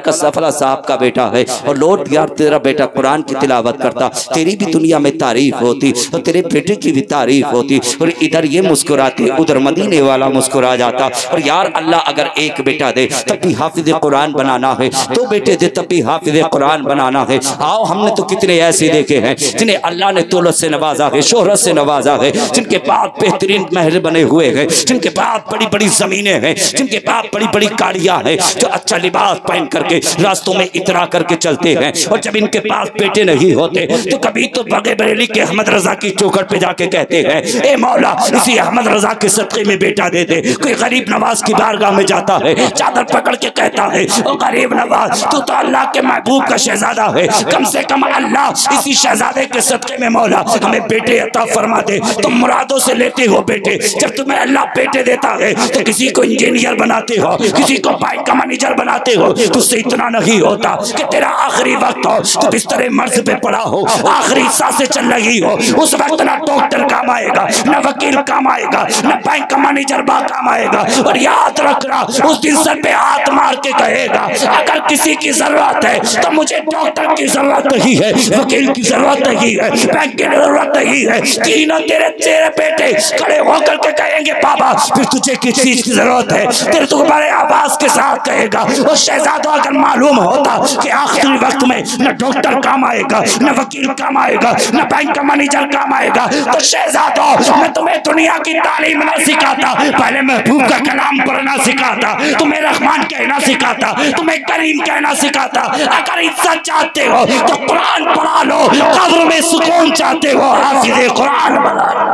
साहब का बेटा है। और लोग यार तेरा बेटा कुरान की तिलावत करता, तेरी भी दुनिया में तारीफ होती और तेरे बेटे की भी तारीफ होती। और इधर ये मुस्कुराते, उधर मदीने वाला मुस्कुरा जाता। और यार अल्लाह अगर एक बेटा दे तब भी हाफिज कुरान बनाना है, दो बेटे दे तब भी हाफिज कुरान बनाना है। आओ हमने तो कितने ऐसे देखे हैं जिन्हें अल्लाह ने दौलत से नवाजा है, शोहरत से नवाजा है, जिनके पास बेहतरीन महल बने हुए हैं, जिनके पास बड़ी बड़ी जमीनें हैं, जिनके पास बड़ी बड़ी गाड़ियां हैं, जो अच्छा लिबास पहन करके रास्तों में इतरा करके चलते हैं। और जब इनके पास बेटे नहीं होते तो कभी तो बगे बरेली के अहमद रजा की चौखट पे जाके कहते हैं, ए मौला इसी अहमद रजा के सदक़े में बेटा दे दे। कोई गरीब नवाज की बारगाह में जाता है, चादर पकड़ के कहता है, ओ गरीब नवाज तू तो अल्लाह के महबूब का शहजादा है, कम से कम अल्लाह इसी शहजादे के सदक़े में मौला हमें बेटे अता फरमा दे। तुम मुरादों से लेते हो बेटे, जब तुम्हें अल्लाह बेटे देता है तो किसी को इंजीनियर बनाते हो, किसी को बैंक का मैनेजर बनाते हो। तुझसे इतना नहीं होता कि तेरा आखिरी वक्त हो, तो बिस्तर मर्ज पे पड़ा हो, आखिरी सांसें चल रही हो, उस वक्त ना डॉक्टर काम आएगा, ना वकील काम आएगा, ना बैंक का मैनेजर काम आएगा। और याद रखना उस दिन सर पे हाथ मार के कहेगा, अगर किसी की जरूरत है तो मुझे डॉक्टर की जरूरत नहीं है, वकील की जरूरत नहीं है, बैंक की जरूरत नहीं है। तीनों तेरे बेटे खड़े होकर के कहेंगे बाबा फिर तुझे किस चीज की जरूरत है? तेरे तो बड़े आवाज के साथ कहेगा। और शहजादा अगर मालूम होता कि आखिरी वक्त में न डॉक्टर काम आएगा, न वकील काम आएगा, न बैंक का मैनेजर काम आएगा, तो शहजादा मैं तुम्हें दुनिया की तालीम न सिखाता, पहले महबूब का कलाम पढ़ना सिखाता, तुम्हें रहमान कहना सिखाता, तुम्हें करीम कहना सिखाता। अगर इज्जत चाहते हो तो कुरान पढ़ा लो, कब्र में सुकून चाहते हो हाफिज़ कुरान बना लो।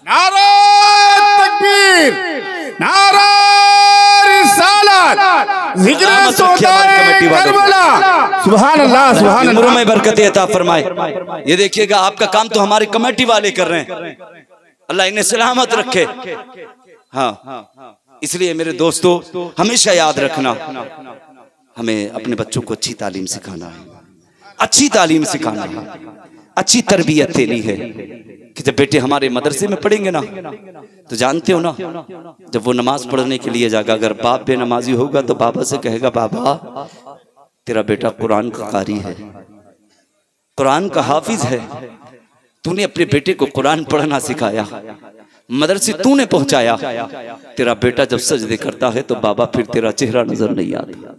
नारे तकबीर, नारे रिसालत, जिक्र सोदाए करबला। सुभान अल्लाह, सुभान अल्लाह। में बरकत अता फरमाए। ये देखिएगा आपका काम तो हमारे कमेटी वाले कर रहे हैं, अल्लाह इन्हें सलामत रखे। हाँ, इसलिए मेरे दोस्तों हमेशा याद रखना, हमें अपने बच्चों को अच्छी तालीम सिखाना है, अच्छी तालीम सिखाना है, अच्छी तरबियत देनी है। कि जब बेटे हमारे मदरसे में पढ़ेंगे ना तो जानते हो ना, जब वो नमाज पढ़ने के लिए जाएगा, अगर बाप बेनमाजी होगा तो बाबा से कहेगा बाबा तेरा बेटा कुरान का कारी है, कुरान का हाफिज है, तूने अपने बेटे को कुरान पढ़ना सिखाया, मदरसे तूने पहुंचाया। तेरा बेटा जब सजदे करता है तो बाबा फिर तेरा चेहरा नजर नहीं आता,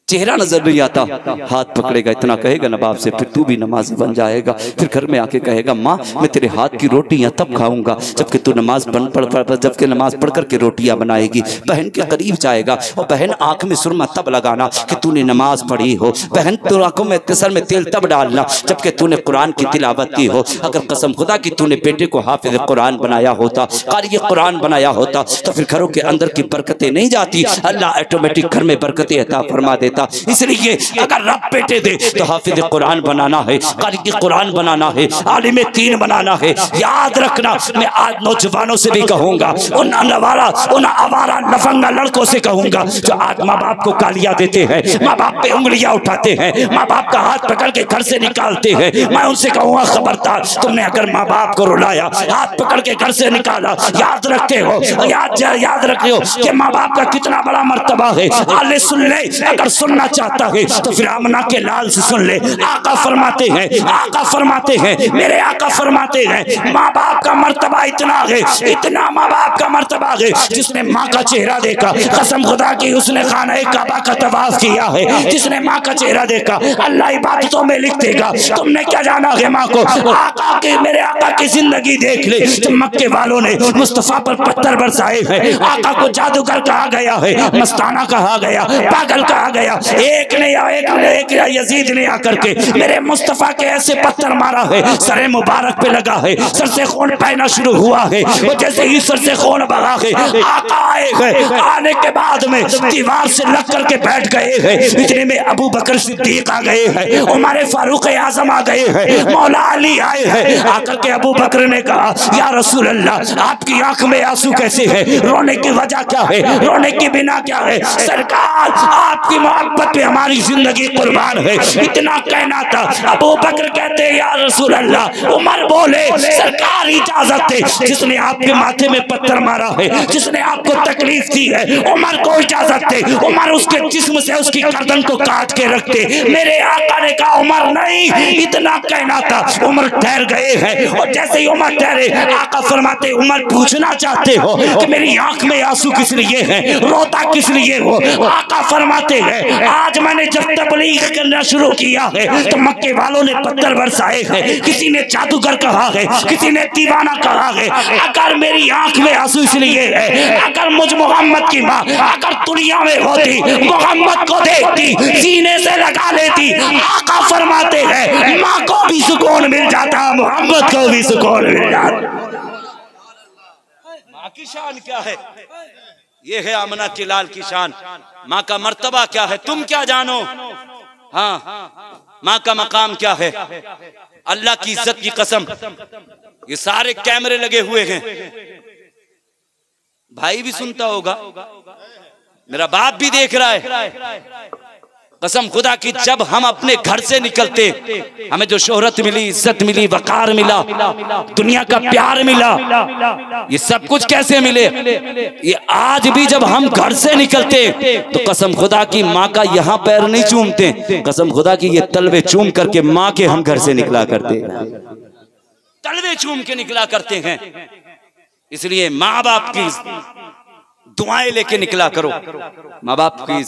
चेहरा नजर नहीं आता, हाथ पकड़ेगा, इतना कहेगा ना बाप से, फिर तू भी नमाजी बन जाएगा। फिर घर में आके कहेगा माँ मैं तेरे हाथ की रोटियां तब खाऊंगा जबकि तू नमाज जबकि नमाज पढ़ करके रोटियां बनाएगी। बहन के करीब जाएगा और बहन आंख में सुरमा तब लगाना कि तूने नमाज पढ़ी हो, बहन तो आंखों में सर में तेल तब डालना जबकि तूने कुरान की तिलावत की हो। अगर कसम खुदा की तूने बेटे को हाफिज कुरान बनाया होता, कारी कुरान बनाया होता, तो फिर घरों के अंदर की बरकतें नहीं जाती, अल्लाह ऑटोमेटिक घर में बरकतें अता फरमा देता। इसलिए अगर रब बेटे दे तो हाफिज कुरान बनाना है, कारी कुरान बनाना है, आलिम दीन बनाना है। याद रखना, मैं आज नौजवानों से भी कहूंगा, उन आवारा लफंगा लड़कों से कहूंगा जो आज माँ बाप को गालियां देते हैं, माँ बाप पे उंगलियां उठाते हैं, माँ बाप का हाथ पकड़ के घर से निकालते हैं। मैं उनसे कहूंगा खबरदार, तुमने अगर माँ बाप को रुलाया, हाथ पकड़ के घर से निकाला, याद रखते हो, याद रखते हो कि माँ बाप का कितना बड़ा मर्तबा है। आले सुन ले, अगर सुनना चाहता है तो फिर आमना के लाल से सुन ले। आका फरमाते हैं, आका फरमाते हैं, मेरे आका फरमाते हैं, माँ बाप का मर्तबा इतना है, इतना माँ बाप का मर्तबा है, जिसने माँ का चेहरा देखा, कसम खुदा की उसने खाना काबा का तवाफ किया है। जिसने माँ का चेहरा देखा अल्लाह इबादतों में लिख देगा। तुमने क्या जाना है माँ को? आका के, मेरे आका की जिंदगी देख ले। जब मक्के वालों ने मुस्तफा पर पत्थर बरसाए हैं, आका को जादूगर कहा गया है, मस्ताना कहा गया, पागल कहा गया। एक यजीद ने आकर के मेरे मुस्तफा के ऐसे पत्थर मारा है, सरे मुबारक पे लगा है, सर से खून बहना शुरू हुआ है। और जैसे ही सर से खून बहा है, आका आए हैं, आने के बाद में दीवार से लग करके बैठ गए हैं। इतने में अबू बकर सिद्दीक आ गए हैं, उमर फारूक आजम आ गए हैं, मौला अली आए हैं। आकर के अबू बकर ने कहा, या रसूल अल्लाह, आपकी आंख में आंसू कैसे है? रोने की वजह क्या है? रोने की बिना क्या है? सरकार, आपकी मोहब्बत पे हमारी जिंदगी कुर्बान है। इतना कहना था। अबू बकर कहते हैं, या रसूल अल्लाह। उमर बोले, सरकार इजाजत दे, जिसने आपके माथे में पत्थर मारा है, जिसने आपको तकलीफ दी है, उमर को इजाजत दे। उमर उसके जिस्म से उसकी गर्दन को काट के रखते। मेरे आका ने कहा, उमर नहीं, इतना कहना था। उमर ठहर गए हैं और जैसे ही उमर ठहरे, आका फरमाते, उमर पूछना चाहते हो कि मेरी आंख में आंसू किस लिए है, रोता किस लिए हो? आका फरमाते हैं, आज मैंने जब तबलीग करना शुरू किया है तो मक्के वालों ने पत्थर बरसाए हैं, किसी ने जादूगर कहा है, किसी ने दीवाना कहा है। अगर मेरी आंख में आंसू इसलिए है, अगर मुझ मोहम्मद की माँ अगर दुनिया में होती, मोहम्मद को देखती, सीने से लगा लेती, आका फरमाते हैं, माँ को भी सुकून मिल जाता, मोहम्मद को भी सुकून मिल जाता। माँ की शान क्या है? ये है आमना के लाल की शान। माँ का मर्तबा क्या है तुम क्या जानो? हाँ, माँ का मकाम क्या है? अल्लाह की इज्जत की कसम, ये सारे कैमरे लगे हुए हैं, भाई भी सुनता होगा, मेरा बाप भी देख रहा है। कसम खुदा की, जब हम अपने घर से निकलते, हमें जो शोहरत मिली, इज्जत मिली, वकार मिला, दुनिया का प्यार मिला, ये सब कुछ कैसे मिले? ये आज भी जब हम घर से निकलते तो कसम खुदा की माँ का यहाँ पैर नहीं चूमते, कसम खुदा की ये तलवे चूम करके माँ के हम घर से निकला करते, तलवे चूम के निकला करते हैं। इसलिए माँ बाप की दुआएं लेके निकला करो, माँ बाप की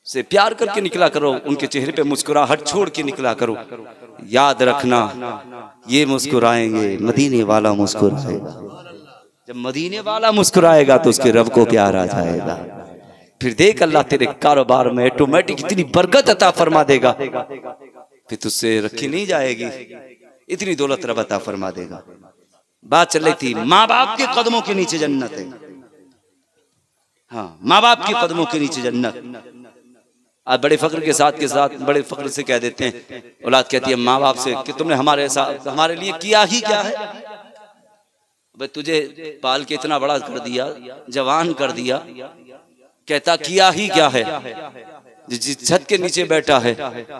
से प्यार करके निकला करो, उनके चेहरे पे मुस्कुराहट छोड़ के निकला करो। याद रखना, ये मुस्कुराएंगे, मदीने वाला मुस्कुराएगा। जब मदीने वाला मुस्कुराएगा तो उसके रब को प्यार आ जाएगा। फिर देख, अल्लाह तेरे कारोबार में ऑटोमेटिक इतनी बरकत अता फरमा देगा, फिर तुझसे रखी नहीं जाएगी, इतनी दौलत रब अता फरमा देगा। बात चल रही थी, माँ बाप के कदमों के नीचे जन्नत है। हाँ, माँ बाप के कदमों के नीचे जन्नत। आज बड़े फख्र के साथ बड़े फख्र से कह देते हैं, औलाद कहती है माँ बाप से कि तुमने हमारे साथ हमारे लिए किया ही क्या है? भाई तुझे पाल के इतना बड़ा कर दिया, जवान कर दिया, कहता किया ही क्या है? जिस छत के नीचे बैठा है,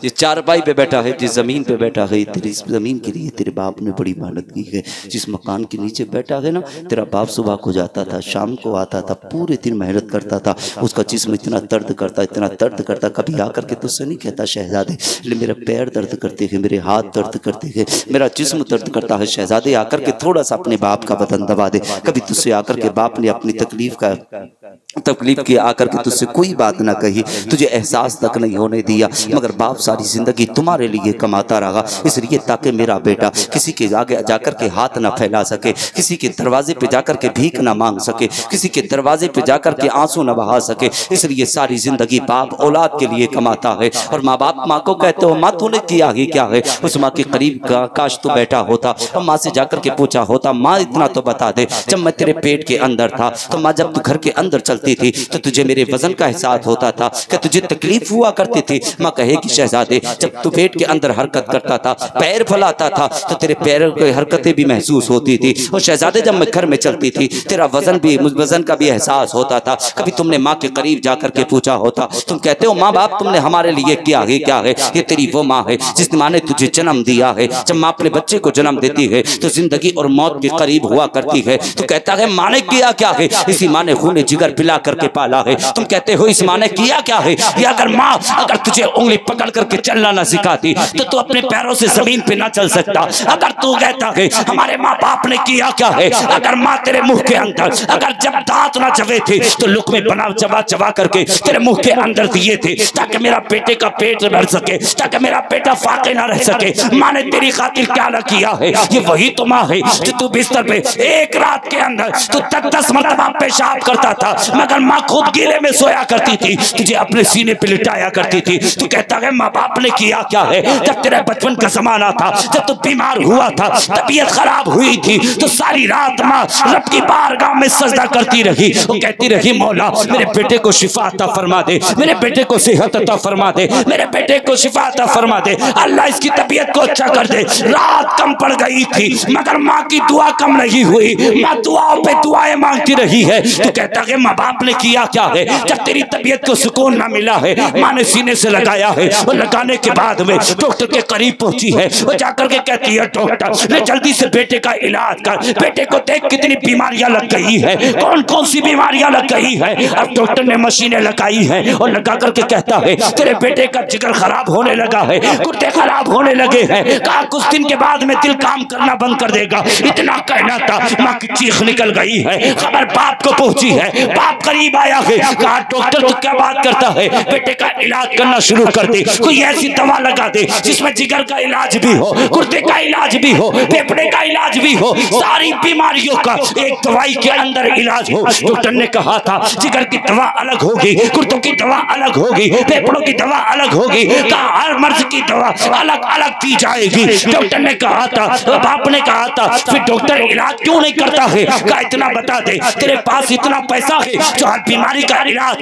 जिस चारपाई पे बैठा है, जिस जमीन पे बैठा है, तेरी इस जमीन के लिए तेरे बाप ने बड़ी मेहनत की है। जिस मकान के नीचे बैठा है ना, तेरा बाप सुबह को जाता था, शाम को आता था, पूरे दिन मेहनत करता था, उसका जिस्म इतना दर्द करता, इतना दर्द करता, कभी आकर के तुझसे नहीं कहता शहजादे मेरा पैर दर्द करते हैं, मेरे हाथ दर्द करते हैं, मेरा जिस्म दर्द करता है। शहजादे आकर के थोड़ा सा अपने बाप का बदन दबा दे। कभी तुझसे आकर के बाप ने अपनी तकलीफ की आकर के तुझसे कोई बात ना कही, तुझे एहसास तक नहीं होने दिया, मगर बाप सारी जिंदगी तुम्हारे लिए कमाता रहा, इसलिए ताकि मेरा बेटा किसी के आगे जाकर के हाथ ना फैला सके, किसी के दरवाजे पे जाकर के भीख ना मांग सके, किसी के दरवाजे पे जाकर के आंसू ना बहा सके। इसलिए सारी जिंदगी बाप औलाद के लिए कमाता है। और माँ बाप माँ को कहते हो माँ तूने किया ही क्या है? उस माँ के करीब काश तू बैठा होता और माँ से जाकर के पूछा होता, माँ इतना तो बता दे, जब मैं तेरे पेट के अंदर था तो माँ जब तू घर के अंदर चलती थी तो तुझे मेरे वजन का एहसास होता था, कि तुझे तकलीफ हुआ करती थी? माँ कहेगी शहजादे जब तू पेट के अंदर हरकत करता था, पैर फैलाता था, तो तेरे पैरों की हरकतें भी महसूस होती थी। और शहजादे जब मैं घर में चलती थी तेरा वजन का भी एहसास होता था। कभी तुमने माँ के करीब जाकर के पूछा होता? तुम कहते हो माँ बाप तुमने हमारे लिए क्या है? क्या है? ये तेरी वो माँ है जिस माँ ने तुझे जन्म दिया है। जब माँ अपने बच्चे को जन्म देती है तो जिंदगी और मौत के करीब हुआ करती है। तो कहता है माँ ने किया क्या है? इसी माँ ने खून जिगर पिला करके पाला है। तुम कहते हो इस माँ ने किया क्या है? या अगर माँ अगर तुझे उंगली पकड़ करके चलना ना सिखाती तो तू अपने पैरों से जमीन पे ना चल सकता। अगर तू कहता है हमारे माँ बाप ने किया क्या है, अगर माँ तेरे मुंह के अंदर अगर जब दांत ना चबे थे तो लुक़मे बना चबा चबा करके तेरे मुंह के अंदर दिए थे ताकि मेरा बेटे का पेट भर सके, ताकि मेरा बेटा फाके ना रह सके। माँ ने तेरी खातिर क्या ना किया है। ये वही तो माँ है जो तू बिस्तर पे एक रात के अंदर तू 10 मरतबा पेशाब करता था मगर माँ खुद गीले में सोया करती थी, तुझे अपने सीने पे लिटाया करती थी। तू कहता है माँ बाप ने किया क्या है। जब तेरे बचपन का जमाना था, जब तू बीमार हुआ था, तबीयत खराब हुई थी, तो सारी रात माँ रब की बारगाह में सजदा करती रही। वो कहती रही मौला मेरे बेटे को शिफा अता फरमा दे, मेरे बेटे को सेहत अता फरमा दे, मेरे बेटे को शिफा अता फरमा दे, अल्लाह इसकी तबीयत को अच्छा कर दे। रात कम पड़ गई थी मगर माँ की दुआ कम नहीं हुई, माँ दुआओं पे दुआएं मांगती रही है। तो कहता है माँ बाप ने किया क्या है। जब तेरी तबीयत को सुकून ना मिला है, माँ ने सीने से लगाया है और लगाने के बाद में डॉक्टर के करीब पहुंची है। वो जाकर के कहती है डॉक्टर ने जल्दी से बेटे का इलाज कर, बेटे को देख कितनी बीमारियां लग गई है, कौन कौन सी बीमारियां लग गई है। अब डॉक्टर ने मशीनें लगाई है और लगा करके कहता है तेरे बेटे का जिगर खराब होने लगा है, गुर्दे खराब होने लगे हैं, कहा कुछ दिन के बाद में दिल काम करना बंद कर देगा। इतना कहना था, माँ की चीख निकल गई है, खबर बाप को पहुंची है, बाप करीब आया है, कहा डॉक्टर तू क्या बात करता है, बेटे का इलाज करना शुरू कर दे, कोई ऐसी दवा लगा दे जिसमें जिगर का इलाज भी हो, गुर्दे का इलाज भी हो, फेफड़े का इलाज भी हो, सारी बीमारियों का एक दवाई के अंदर इलाज हो। डॉक्टर ने कहा था जिगर की दवा अलग होगी, गुर्दों की दवा अलग होगी, फेफड़ों की दवा अलग होगी, कहा हर मर्ज की दवा अलग अलग दी जाएगी। डॉक्टर ने कहा था, बाप ने कहा था फिर डॉक्टर इलाज क्यों नहीं करता है, कहा इतना बता दे तेरे पास इतना पैसा है जो हर बीमारी का इलाज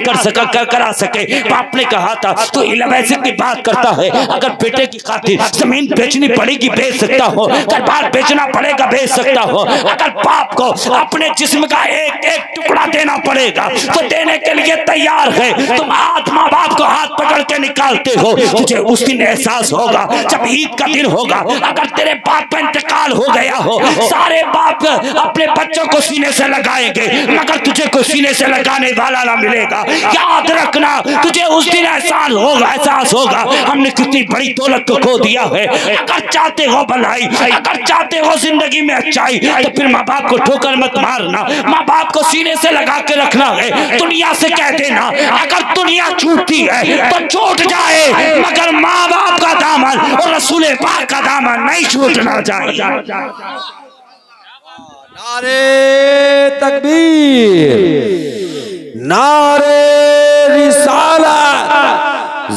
करा सके। बाप ने कहा था तू इलाज की बात करता है, अगर बेटे की खातिर जमीन बेचनी पड़ेगी बेच सकता हो, घर बार बेचना पड़ेगा बेच सकता हो, अगर बाप को अपने जिस्म का एक एक टुकड़ा देना पड़ेगा तो देने के लिए तैयार है। तुम आज माँ बाप को हाथ पकड़ के निकालते हो, तुझे उस दिन एहसास होगा जब ईद का दिन होगा। अगर तेरे बाप का इंतकाल हो गया हो, सारे बाप अपने बच्चों को सीने से लगाएंगे मगर तुझे कोई सीने से लगाने वाला ना मिलेगा। याद रखना तुझे उस दिन एहसास होगा हमने कितनी बड़ी दौलत को खो दिया है। अगर चाहते हो भलाई, अगर चाहते हो जिंदगी में अच्छाई तो फिर माँ बाप को ठोकर मत मारना, माँ बाप को सीने से लगा के रखना है। दुनिया से कह देना अगर दुनिया छूटती है तो छूट जाए मगर माँ बाप का दामन और रसूल पाक का दामन नहीं छूटना चाहिए। नारे तकबीर, नारे रिसालत,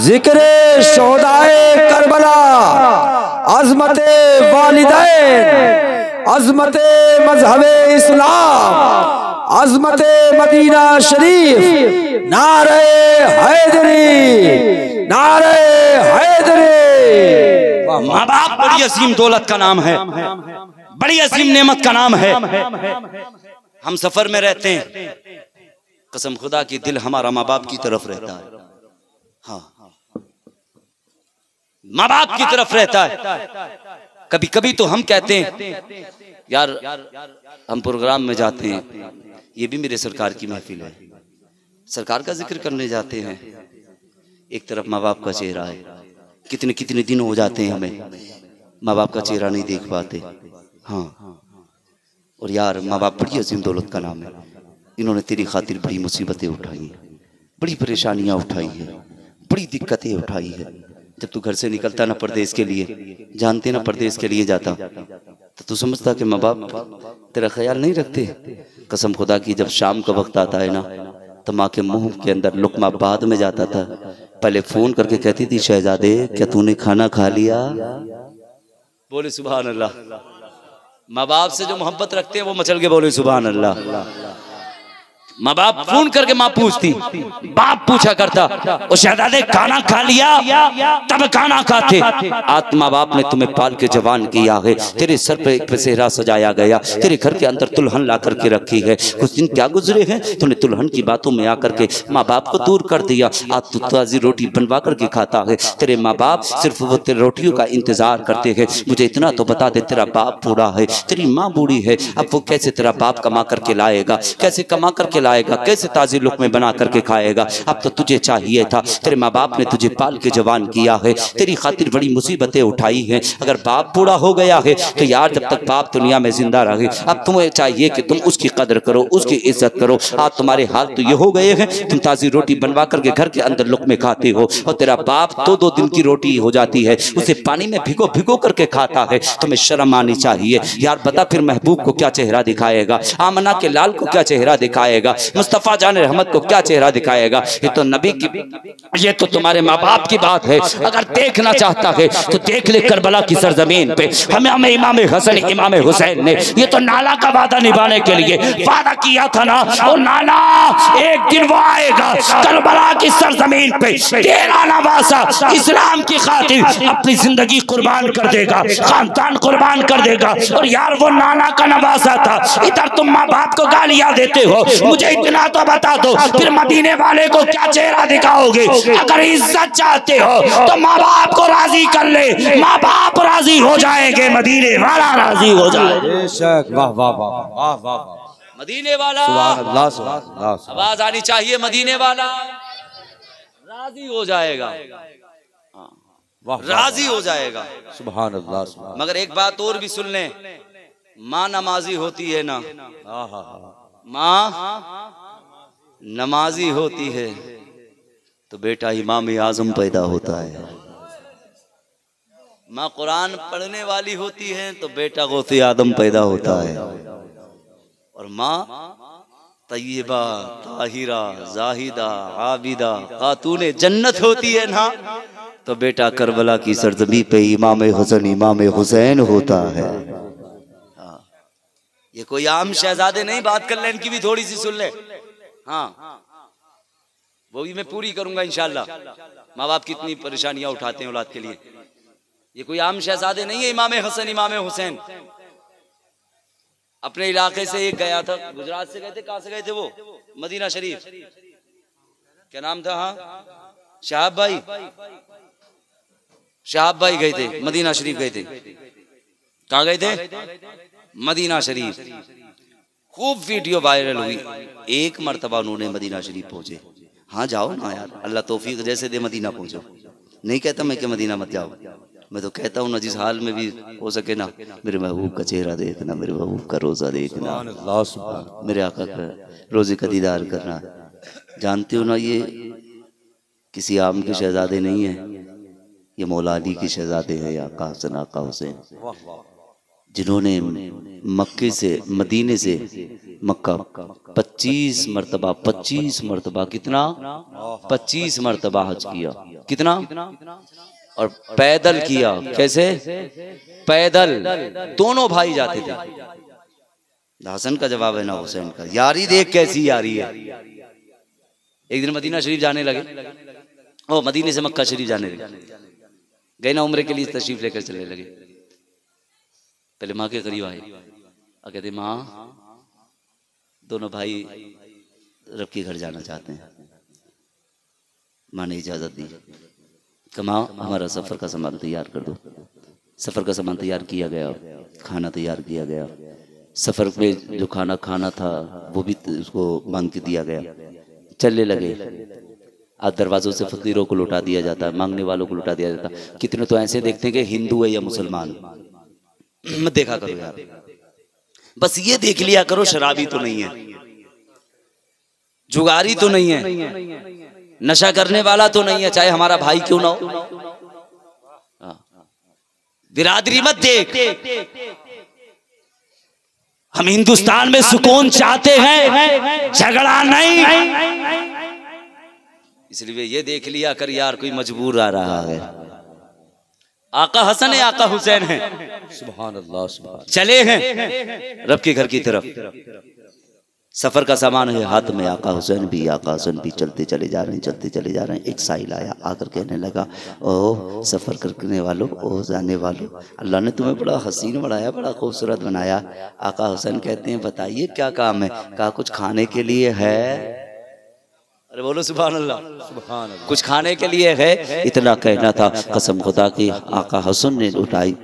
जिक्रे शोहदाए करबला, अज़मते वालिदैन, अज़मते मज़हबे इस्लाम, अज़मते मदीना शरीफ, नारे हैदरी, नारे हैदरी। माँ बाप बड़ी अजीम दौलत का नाम है, बड़ी अजीम नेमत का नाम है। हम सफर में रहते हैं, कसम खुदा की दिल हमारा माँ बाप की तरफ रहता है। हाँ, माँ बाप की तरफ रहता है। कभी कभी तो हम कहते हैं यार हम प्रोग्राम में जाते हैं, ये भी मेरे सरकार की महफिल है, सरकार का जिक्र करने जाते हैं, एक तरफ माँ बाप का चेहरा है, कितने कितने दिन हो जाते हैं हमें माँ बाप का चेहरा नहीं देख पाते। हाँ, और यार माँ बाप बड़ी अजीम दौलत का नाम है। इन्होंने तेरी खातिर बड़ी मुसीबतें उठाई हैं, बड़ी परेशानियां उठाई है, बड़ी दिक्कतें उठाई है। जब तू घर से निकलता ना परदेश के लिए, जानते ना परदेश के लिए जाता, तो तू समझता कि माँ बाप तेरा ख्याल नहीं रखते। कसम खुदा की जब शाम का वक्त आता है ना तो माँ के मुंह के अंदर लुकमा बाद में जाता था, पहले फोन करके कहती थी शहजादे क्या तूने खाना खा लिया। बोले सुभान अल्लाह। माँ बाप से जो मोहब्बत रखते हैं वो मचल के बोले सुभान अल्लाह। माँ बाप फोन करके माँ पूछती, बाप पूछा करता और शहजादे खाना खा लिया, तब खाना खाते। आज माँ बाप ने तुम्हें पाल के जवान किया है, तेरे सर पे एक सेहरा सजाया गया, तेरे घर के अंदर दुल्हन ला करके रखी है। कुछ दिन क्या गुजरे हैं, तूने दुल्हन की बातों में आकर के माँ बाप को दूर कर दिया। आज तू ताजी रोटी बनवा करके खाता है, तेरे माँ बाप सिर्फ वो तेरे रोटियों का इंतजार करते हैं। मुझे इतना तो बता दे, तेरा बाप बूढ़ा है, तेरी माँ बूढ़ी है, अब वो कैसे तेरा बाप कमा करके लाएगा, कैसे कमा करके खिलाएगा, कैसे ताज़ी लुक़मे बना करके खाएगा। अब तो तुझे चाहिए था, तेरे माँ बाप ने तुझे पाल के जवान किया है, तेरी खातिर बड़ी मुसीबतें उठाई हैं। अगर बाप बूढ़ा हो गया है तो यार जब तक बाप दुनिया में जिंदा रहे, अब तुम्हें चाहिए कि तुम उसकी कदर करो, उसकी इज्जत करो। आज तुम्हारे हाल तो ये हो गए हैं, तुम ताज़ी रोटी बनवा करके घर के अंदर लुक़मे खाते हो और तेरा बाप 2-2 दिन की रोटी हो जाती है, उसे पानी में भिगो भिगो करके खाता है। तुम्हें शर्म आनी चाहिए यार। बता फिर महबूब को क्या चेहरा दिखाएगा, आमना के लाल को क्या चेहरा दिखाएगा, मुस्तफ़ा जान रहमत को क्या चेहरा दिखाएगा। ये तो नबी की, ये तो तुम्हारे माँ बाप की बात है। अगर देखना चाहता है तो देख ले करबला की सरजमीन पे हमें इमाम हसन इमाम हुसैन ने ये तो नाला का वादा निभाने के लिए वादा किया था ना, वो नाला एक दिन वो आएगा करबला की सरजमीन पे, तेरा नवासा इस्लाम की खातिर अपनी जिंदगी कुर्बान कर देगा, खानदान कुर्बान कर देगा। और यार वो नाना का नवासा था, इधर तुम माँ बाप को गालियां देते हो। मुझे इतना तो बता दो फिर मदीने वाले को क्या चेहरा दिखाओगे। अगर इज्जत चाहते हो तो माँ बाप को राजी कर ले, माँ बाप राजी हो जाएंगे, मदीने वाला राजी हो जाएगा। बेशक, वाह वाह वाह वाह वाह, मदीने वाला, सुभान अल्लाह, सुभान अल्लाह, आवाज आनी चाहिए, मदीने वाला राजी हो जाएगा, राजी हो जाएगा। सुभान अल्लाह, सुभान। मगर एक बात और भी सुन लें, माँ नमाजी होती है ना, माँ नमाजी होती है तो बेटा इमाम आजम पैदा होता है। माँ कुरान पढ़ने वाली होती है तो बेटा गौसे आदम पैदा होता है। और माँ तय्यबा ताहिरा जाहिदा आबिदा खातूने जन्नत होती है ना, तो बेटा करबला की सरजमी पे इमाम हसन इमाम हुसैन होता है। ये कोई आम शहजादे नहीं, बात कर ले इनकी भी थोड़ी सी सुन ले। हाँ वो भी मैं पूरी करूंगा इंशाल्लाह। माँ बाप कितनी परेशानियां उठाते हैं औलाद के लिए। ये कोई आम शहजादे नहीं है इमाम हसन इमाम हुसैन। अपने इलाके से एक गया था, गुजरात से गए थे, कहां से गए थे वो, मदीना शरीफ, क्या नाम था, हाँ शहाब भाई, शहाब भाई गए थे, मदीना शरीफ गए थे। कहाँ गए थे, मदीना शरीफ। खूब वीडियो वायरल हुई। एक मर्तबा उन्होंने मदीना शरीफ पहुंचे। हाँ जाओ ना यार, अल्लाह तौफीक जैसे दे मदीना पहुंचो। नहीं कहता मैं कि मदीना मत जाओ, मैं तो कहता हूँ ना जिस हाल में भी हो सके ना मेरे महबूब का चेहरा देखना, मेरे महबूब का रोज़ा देखना, मेरे आका का रोज़े का दीदार करना। जानते हो ना ये किसी आम के शहजादे नहीं है, ये मौला अली के शहजादे हैं, आका हसन आका हुसैन, जिन्होंने मक्के से मदीने से मक्का 25 मरतबा कितना 25 मरतबा हज किया। कितना? और पैदल किया। कैसे? पैदल। दोनों भाई जाते थे। हसन का जवाब है ना हुसैन का। यारी देख कैसी यारी है। एक दिन मदीना शरीफ जाने लगे, ओ मदीने से मक्का शरीफ जाने लगे, गए ना उम्रे के लिए तशरीफ लेकर चलने लगे। पहले माँ के करीब आए और कहते माँ दोनों भाई रब के घर जाना चाहते हैं। माँ ने इजाज़त दी, कमा हमारा सफ़र का सामान तैयार कर दो। सफ़र का सामान तैयार किया गया, खाना तैयार किया गया। सफ़र में जो खाना था वो भी उसको मांग के दिया गया। चलने लगे। आज दरवाज़ों से फ़कीरों को लुटा दिया जाता है, मांगने वालों को लुटा दिया जाता है। कितने तो ऐसे देखते हैं कि हिंदू है या मुसलमान। मत देखा करो यार, बस ये देख लिया करो शराबी तो नहीं है, जुगारी तो नहीं है, नशा करने वाला तो नहीं है, चाहे हमारा भाई क्यों ना हो। बिरादरी मत देख। हम हिंदुस्तान में सुकून चाहते हैं, झगड़ा नहीं। इसलिए ये देख लिया कर यार कोई मजबूर आ रहा है। आका हसन है, आका हुसैन है, सुभान अल्लाह, सुभान। चले हैं रब के घर की तरफ। सफर का सामान है हाथ में, आका हुसैन भी चलते चले जा रहे हैं। एक साहिल आया, आकर कहने लगा, ओह सफर करने वालों, ओह जाने वालों, अल्लाह ने तुम्हें बड़ा हसीन बनाया, बड़ा खूबसूरत बनाया। आका हुसैन कहते हैं बताइए क्या काम है। कहा कुछ खाने के लिए है। अरे बोलो सुभान अल्लाह, सुभान अल्लाह। कुछ खाने के लिए है, इतना कहना था। कसम खुदा की आका हसन ने उठाई,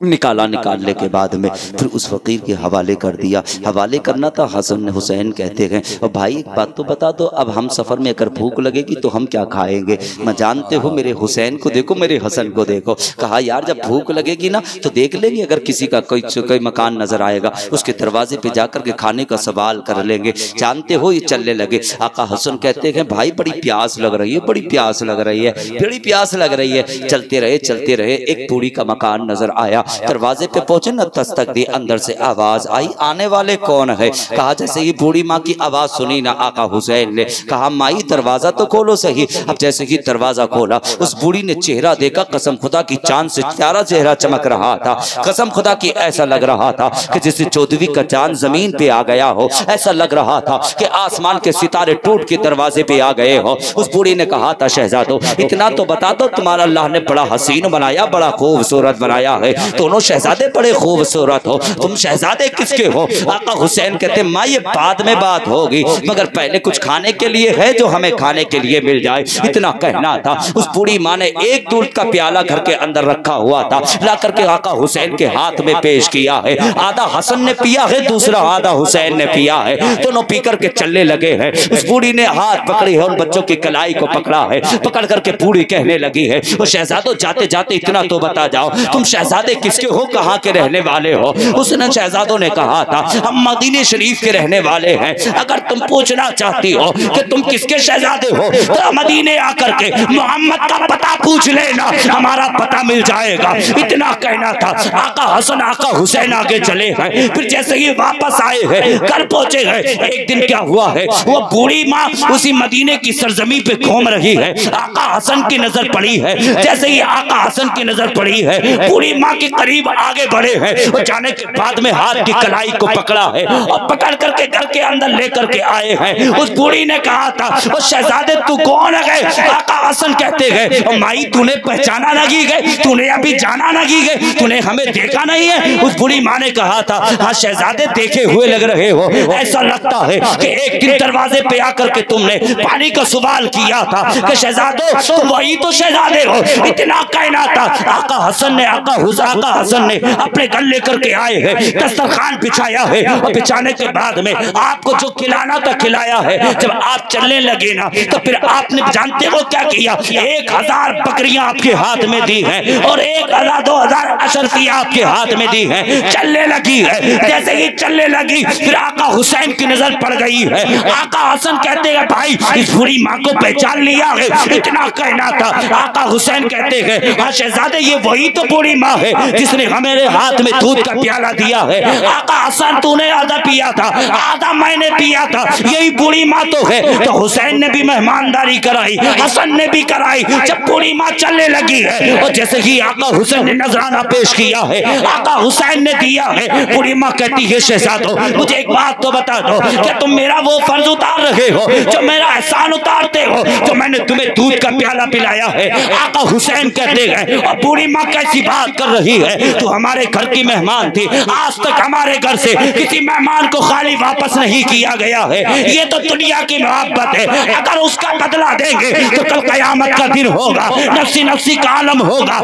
निकाला, निकालने के बाद में फिर उस फकीर के हवाले कर दिया। हवाले करना था। हसन ने हुसैन कहते हैं, और भाई एक बात तो बता दो, अब हम सफ़र में अगर भूख लगेगी तो हम क्या खाएंगे? मैं जानते हो मेरे हुसैन को देखो, मेरे हसन को देखो। कहा यार जब भूख लगेगी ना तो देख लेंगे, अगर किसी का कोई मकान नजर आएगा उसके दरवाजे पे जाकर के खाने का सवाल कर लेंगे। जानते हो ये चलने लगे। आका हसन कहते हैं भाई बड़ी प्यास लग रही है, बड़ी प्यास लग रही है, बड़ी प्यास लग रही है। चलते रहे, चलते रहे। एक पूरी का मकान नजर आया। दरवाजे पे पहुंचे न, दस्तक दी, अंदर से आवाज आई, आने वाले कौन है? कहा जैसे ही बूढ़ी माँ की आवाज सुनी ना आका हुसैन ने कहा माई दरवाजा तो खोलो सही। अब जैसे ही दरवाजा खोला उस बूढ़ी ने चेहरा देखा, कसम खुदा की चांद से प्यारा चेहरा चमक रहा था। कसम खुदा की ऐसा लग रहा था कि जैसे 14वीं का चांद जमीन पे आ गया हो। ऐसा लग रहा था कि आसमान के सितारे टूट के दरवाजे पे आ गए हो। उस बूढ़ी ने कहा था शहजादो इतना तो बता दो, तुम्हारा अल्लाह ने बड़ा हसीन बनाया, बड़ा खूबसूरत बनाया है, दोनों शहजादे बड़े खूबसूरत हो, तुम शहजादे किसके हो? आका हुसैन कहते माँ ये बाद में बात होगी, मगर पहले कुछ खाने के लिए है जो हमें खाने के लिए मिल जाए। इतना कहना था। उस बूढ़ी माँ ने एक दूध का प्याला घर के अंदर रखा हुआ था, ला करके आका हुसैन के हाथ में पेश किया है। आधा हसन ने पिया है, दूसरा आधा हुसैन ने पिया है। दोनों पी करके चलने लगे हैं। उस बूढ़ी ने हाथ पकड़ी है, उन बच्चों की कलाई को पकड़ा है। पकड़ करके बूढ़ी कहने लगी है, वो शहजादो जाते जाते इतना तो बता जाओ, तुम शहजादे किसके हो, कहाँ के रहने वाले हो? उसने शहजादों ने कहा था हम मदीने शरीफ के रहने वाले हैं। अगर तुम पूछना चाहती हो कि तुम किसके शहजादे हो तो मदीने आकर के मोहम्मद का पता पूछ लेना, हमारा पता मिल जाएगा। इतना कहना था। आका हसन आका हुसैन आगे चले हैं। फिर जैसे ही वापस आए हैं, घर पहुंचे हैं, एक दिन क्या हुआ है, वो बूढ़ी माँ उसी मदीने की सरजमी पे घूम रही है। आका हसन की नजर पड़ी है। जैसे ही आका हसन की नजर पड़ी है, बूढ़ी माँ के करीब आगे बढ़े हैं। वो जाने के बाद में हाथ की कलाई को पकड़ा है और पकड़ करके घर के अंदर लेकर के आए हैं। उस बूढ़ी ने कहा था वो शहजादे तू कौन है? आका हसन कहते हैं माई तूने पहचाना नहीं गए, तूने अभी जाना नहीं गए, तूने हमें देखा नहीं है? उस बूढ़ी माँ ने कहा था हाँ शहजादे देखे हुए लग रहे हो, ऐसा लगता है कि एक दिन दरवाजे पे आकर के तुमने पानी का सवाल किया था कि शहजादो तुम वही तो शहजादे हो। इतना कहना था। आका हसन ने अपने घर लेकर के आए हैं, दस्तरखान बिछाया है और बिछाने के बाद में आपको जो खिलाना था खिलाया है। जब आप चलने लगे ना तो फिर आपने जानते हो क्या किया, 1000 बकरियां आपके हाथ में दी हैं और 1000 2000 अशरफियां आपके हाथ में दी हैं। चलने लगी है। जैसे ही चलने लगी फिर आका हुसैन की नजर पड़ गई है। आका हसन कहते हैं भाई इस बूढ़ी माँ को पहचान लिया है। इतना कहना था। आका हुसैन कहते हैं हाँ शहजादे ये वही तो बूढ़ी माँ है जिसने हमारे हाथ में दूध का प्याला दिया है। आका हसन तूने आधा पिया था, आधा मैंने पिया था, यही बूढ़ी माँ तो है। तो हुसैन ने भी मेहमानदारी कराई, हसन ने भी कराई। जब बूढ़ी माँ चलने लगी है और जैसे ही आका हुसैन ने नजराना पेश किया है, आका हुसैन ने दिया है। बूढ़ी माँ कहती है शहजादो मुझे एक बात तो बता दो, क्या तुम मेरा वो फर्ज उतार रहे हो जो मेरा एहसान उतारते हो, जो मैंने तुम्हें दूध का प्याला पिलाया है? आका हुसैन कहते हैं और बूढ़ी माँ कैसी बात कर रही है, तू हमारे घर की मेहमान थी, आज तक हमारे घर से किसी मेहमान को खाली वापस नहीं किया गया है। ये तो दुनिया की मोहब्बत है, अगर उसका बदला देंगे तो कल कयामत का दिन होगा, नफ्सी नफ्सी का आलम होगा,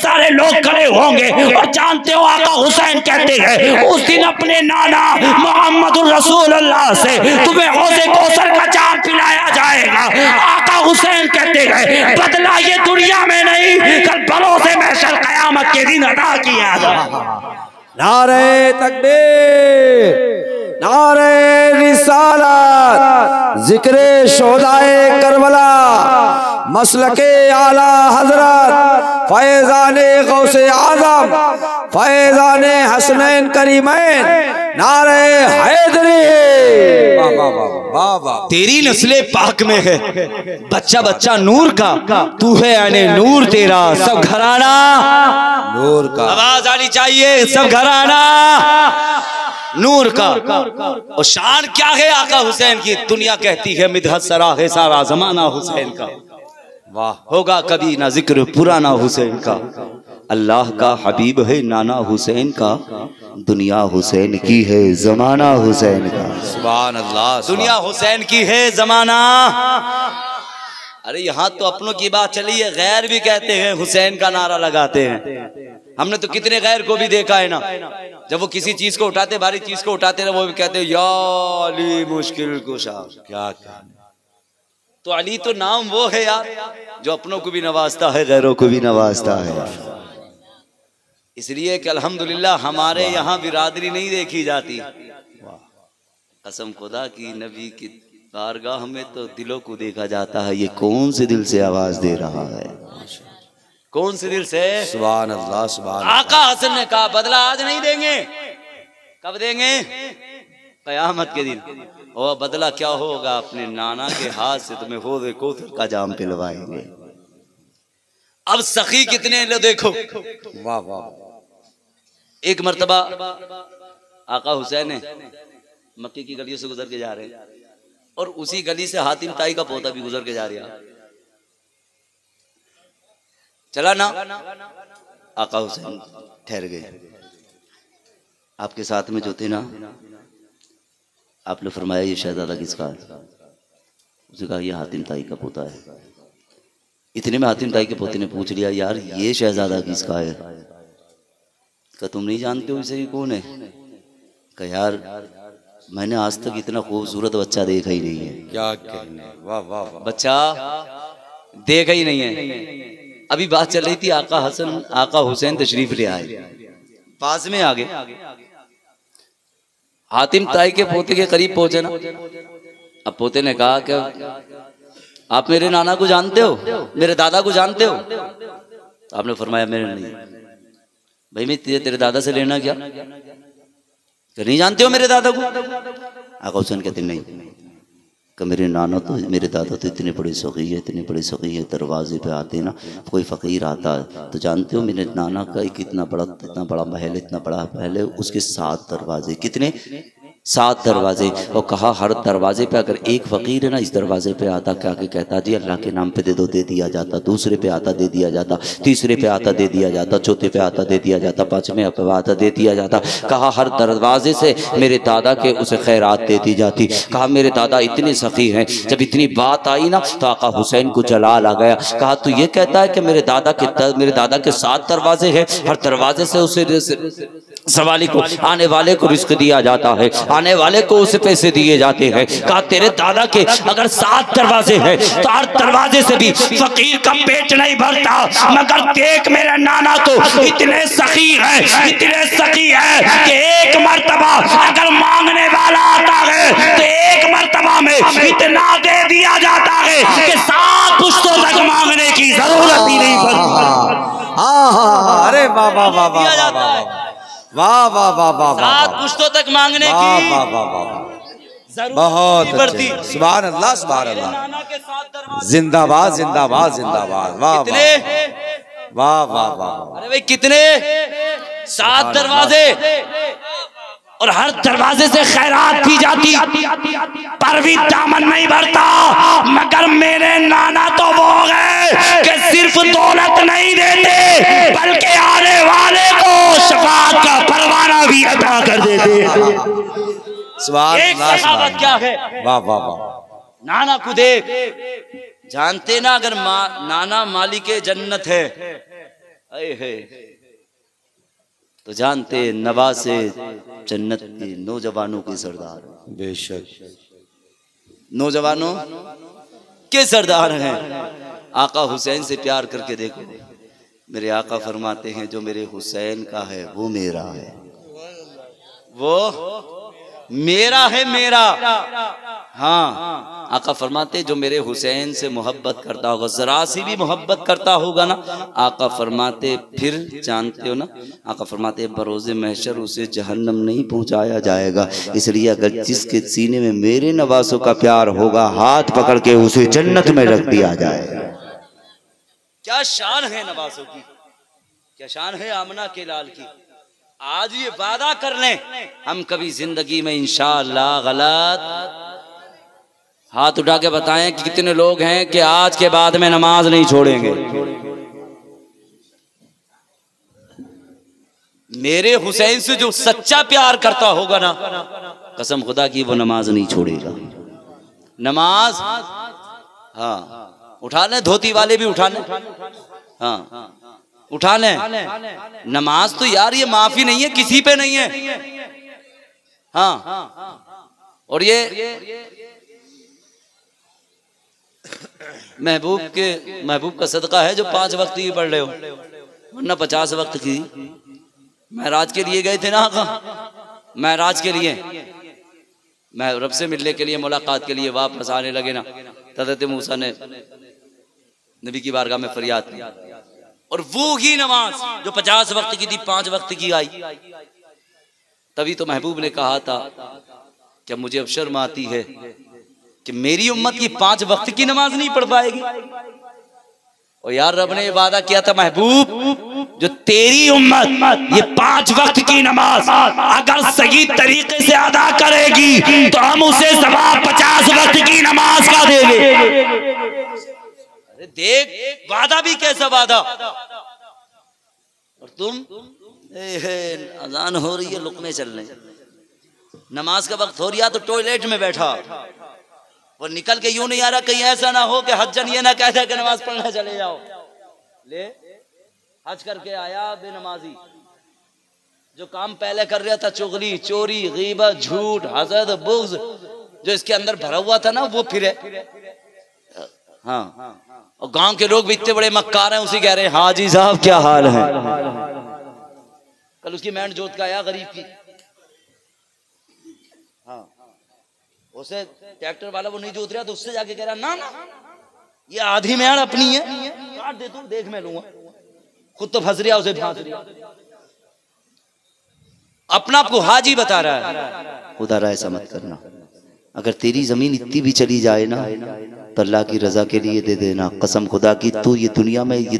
सारे लोग खड़े होंगे। और जानते हो आका हुसैन कहते हैं उस दिन अपने नाना मोहम्मद रसूलुल्लाह से तुम्हें हौज़े कौसर का जाम पिलाया जाएगा। आका हुसैन कहते हैं बदला ये दुनिया में नहीं, कल भरोसे महशर कयामत के दिन अदा किया जाएगा। नारे तकबीर, नारे रिसालत, जिक्रे शोहदाए करबला, मसलके आला हजरत, फैज़ाने गौसे आज़म, फैज़ाने हसनैन करीमैन, नारे हैदरी। तेरी नस्ले पाक में है बच्चा बच्चा नूर का, तू है यानी नूर तेरा सब घराना नूर का। आवाज आनी चाहिए सब घराना नूर का। और शान क्या है आका हुसैन की, दुनिया कहती है मिदहत सरा है सारा जमाना हुसैन का। वाह होगा कभी ना जिक्र पुराना हुसैन का। अल्लाह का हबीब है नाना हुसैन का, दुनिया हुसैन की है जमाना हुसैन का। सुभान अल्लाह। दुनिया हुसैन की है जमाना। अरे यहाँ तो अपनों की बात चली है, गैर भी कहते हैं हुसैन का नारा लगाते हैं। हमने तो कितने गैर को भी देखा है ना, जब वो किसी चीज को उठाते, भारी चीज को उठाते ना, वो भी कहते हैं या अली मुश्किल कुशा। क्या तो अली तो नाम वो है यार जो अपनों को भी नवाजता है, गैरों को भी नवाजता है। इसलिए कि अल्हम्दुलिल्लाह हमारे यहाँ बिरादरी नहीं देखी जाती। कसम खुदा की नबी की बारगाह में तो दिलों को देखा जाता है, ये कौन से दिल से आवाज दे रहा है, कौन से दिल से। सुभान अल्लाह सुभान। आका हसन ने कहा बदला आज नहीं देंगे, कब देंगे? कयामत के दिन। और बदला क्या होगा? अपने नाना के हाथ से तुम्हें होदे कोथर का जाम पिलवाएंगे। अब सखी कितने लो देखो। वाह वाह। एक मर्तबा आका हुसैन है मक्के की गलियों से गुजर के जा रहे हैं, और उसी गली से हातिम ताई का पोता भी गुजर के जा रहा। चला ना, आका हुसैन ठहर गए। आपके साथ में जो थे ना, आपने फरमाया ये शहजादा किसका है? उसने कहा ये हातिम ताई का पोता है। इतने में हातिम ताई के पोते ने पूछ लिया यार ये शहजादा किसका है? क्या तुम नहीं जानते हो इसे कौन है? कहा यार मैंने आज तक इतना खूबसूरत बच्चा देखा ही नहीं है। क्या कहने, वाह वाह वाह। बच्चा देखा ही नहीं है। अभी बात चल रही थी, आका हुसैन तशरीफ ले आए, पास में आ गए। हातिम ताई के पोते के करीब पहुंचे ना, अब पोते ने कहा कि आप मेरे नाना को जानते हो, मेरे दादा को जानते हो? आपने फरमाया मेरे नहीं। भाई मैं तेरे दादा से लेना क्या? नहीं जानते हो मेरे दादा को? आका हुसैन कहते नहीं कि मेरे नाना तो मेरे दादा तो इतने बड़े सखी है, इतने बड़े सखी है, दरवाजे पे आते ना कोई फ़कीर आता है तो जानते हो मेरे नाना का इतना बड़ा महल, इतना बड़ा महल है, उसके 7 दरवाजे। कितने? 7 दरवाजे। और कहा हर दरवाजे पे अगर एक फ़कीर है ना इस दरवाजे पे आता क्या कि कहता जी अल्लाह के नाम पे दे दो, दे दिया जाता। दूसरे पे आता दे दिया जाता, तीसरे पे आता दे दिया जाता, चौथे पे आता दे दिया जाता, 5वें पे आता दे दिया जाता। कहा हर दरवाजे से मेरे दादा के उसे खैरात दे दी जाती। कहा मेरे दादा इतने सखी हैं। जब इतनी बात आई ना तो आका हुसैन को जलाल आ गया। कहा तो ये कहता है कि मेरे दादा के 7 दरवाजे हैं, हर दरवाजे से उसे सवाली को, आने वाले को रिस्क दिया जाता है, आने वाले को उसे पैसे दिए जाते हैं। कहा तेरे दादा के अगर 7 दरवाजे हैं तो हर दरवाजे से भी फकीर का पेट नहीं भरता, मगर देख मेरे नाना तो इतने सखी है, इतने सखी है कि एक मर्तबा अगर मांगने वाला आता है तो एक मर्तबा में इतना दे दिया जाता है कि 7 पुश्तों तक मांगने की जरूरत ही नहीं पड़ती। अरे वाह वाह वाह वाह वाह वाह वाह वाह। 7 पुश्तों तक मांगने की वाह वाह वाह, बहुत अच्छे। सुभान अल्लाह सुभान अल्लाह। जिंदाबाद जिंदाबाद जिंदाबाद। वाह वाह वाह वाह। अरे भाई कितने? 7 दरवाजे, और हर दरवाजे से खैरात की जाती, पर भी दामन नहीं भरता। मगर मेरे नाना तो वो है कि सिर्फ दौलत नहीं देते बल्कि आने वाले को शफाअत का परवाना भी अता कर देते। सुभान अल्लाह। क्या है? वाह वाह वाह। नाना को देख, जानते ना अगर नाना मालिक जन्नत है तो जानते नवासे जन्नत के नौजवानों के सरदार। बेशक नौजवानों के सरदार हैं। आका हुसैन से प्यार करके देखो, मेरे आका फरमाते हैं जो मेरे हुसैन का है वो मेरा है, वो मेरा है, मेरा। हाँ, आका फरमाते जो मेरे हुसैन से मोहब्बत करता होगा, जरा सी भी मोहब्बत करता होगा ना, आका फरमाते फिर जानते हो ना, आका फरमाते बरोज़े महशर उसे जहन्नम नहीं पहुंचाया जाएगा। इसलिए अगर जिसके सीने में मेरे नवासों का प्यार होगा, हाथ पकड़ के उसे जन्नत में रख दिया जाएगा। क्या शान है नवासों की, क्या शान है आमना के लाल की। आज ये वादा कर लें हम कभी जिंदगी में इंशाअल्लाह गलत, हाथ उठा के बताएं कि कितने लोग हैं कि आज के बाद में नमाज नहीं छोड़ेंगे। मेरे हुसैन से जो सच्चा प्यार करता होगा ना, कसम खुदा की वो नमाज नहीं छोड़ेगा। नमाज, हाँ उठा लें, धोती वाले भी उठा लें, हाँ उठा लें। नमाज तो यार ये माफी नहीं है, किसी पे नहीं है। हाँ, और ये महबूब का सदका है जो 5 वक्त की पढ़ रहे हो, वरना 50 वक्त की। महराज के लिए गए थे ना, महराज के लिए, मैं रब से मिलने के लिए, मुलाकात के लिए वापस आने लगे ना, हज़रत मूसा ने नबी की बारगाह में फरियाद की, और वो ही नमाज जो 50 वक्त की थी 5 वक्त की आई। तभी तो महबूब ने कहा था कि मुझे अब शर्म आती है कि मेरी उम्मत की 5 वक्त की नमाज नहीं पढ़ पाएगी। और यार रब ने वादा किया था, महबूब जो तेरी उम्मत ये 5 वक्त की नमाज अगर सही तरीके से अदा करेगी तो हम उसे सवाब 50 वक्त की नमाज का देंगे। अरे देख वादा भी कैसा वादा। और तुम अजान हो रही है, लुकने चल रहे, नमाज का वक्त हो रहा तो टॉयलेट में बैठा, वो निकल के यूं नहीं आ रहा, कहीं ऐसा ना हो कि हज्जन ये ना कहता कि नमाज पढ़ने चले जाओ। ले हज करके आया बेनमाजी, जो काम पहले कर रहा था, चुगली, चोरी, गीबत, झूठ, हसद, बुग़्ज़, जो इसके अंदर भरा हुआ था ना, वो फिर हाँ। और गांव के लोग भी इतने बड़े मक्कार हैं, उसी कह रहे हैं हाजी साहब क्या हाल है। कल उसकी मैंड जोत का आया गरीब की, हाँ उसे ट्रैक्टर वाला वो नहीं जोत रहा, तो उससे जाके कह रहा ना ना ये आधी मेड़ अपनी है, काट दे तू, देख मैं लूंगा। खुद तो फंस रहा, उसे फांस रहा, अपना आपको हाजी बता रहा है। खुदा ऐसा मत करना, अगर तेरी जमीन इतनी भी चली जाए ना तो अल्लाह की रजा के लिए दे देना। कसम खुदा की तू ये दुनिया में ये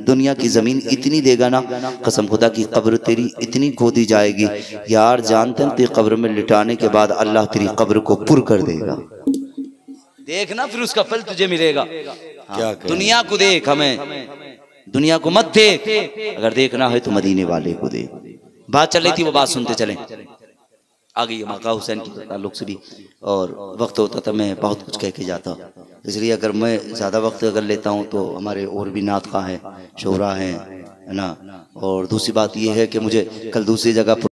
दुनिया की जमीन इतनी देगा ना, कसम खुदा की कब्र तेरी इतनी खोदी जाएगी यार, जानते हैं तेरी कब्र में लिटाने के बाद अल्लाह तेरी कब्र को पुर कर देगा। देखना फिर उसका फल तुझे मिलेगा। क्या दुनिया को देख, हमें दुनिया को मत देख, अगर देखना है तो मदीने वाले को देख। बात चल रही थी, वो बात सुनते चलें। आ गई मक्का हुसैन के ताल्लुक से भी, और वक्त होता था मैं बहुत कुछ कह के जाता, इसलिए अगर मैं ज़्यादा वक्त अगर लेता हूँ तो हमारे और भी नात खा हैं, शोरा हैं, है ना। और दूसरी बात यह है कि मुझे कल दूसरी जगह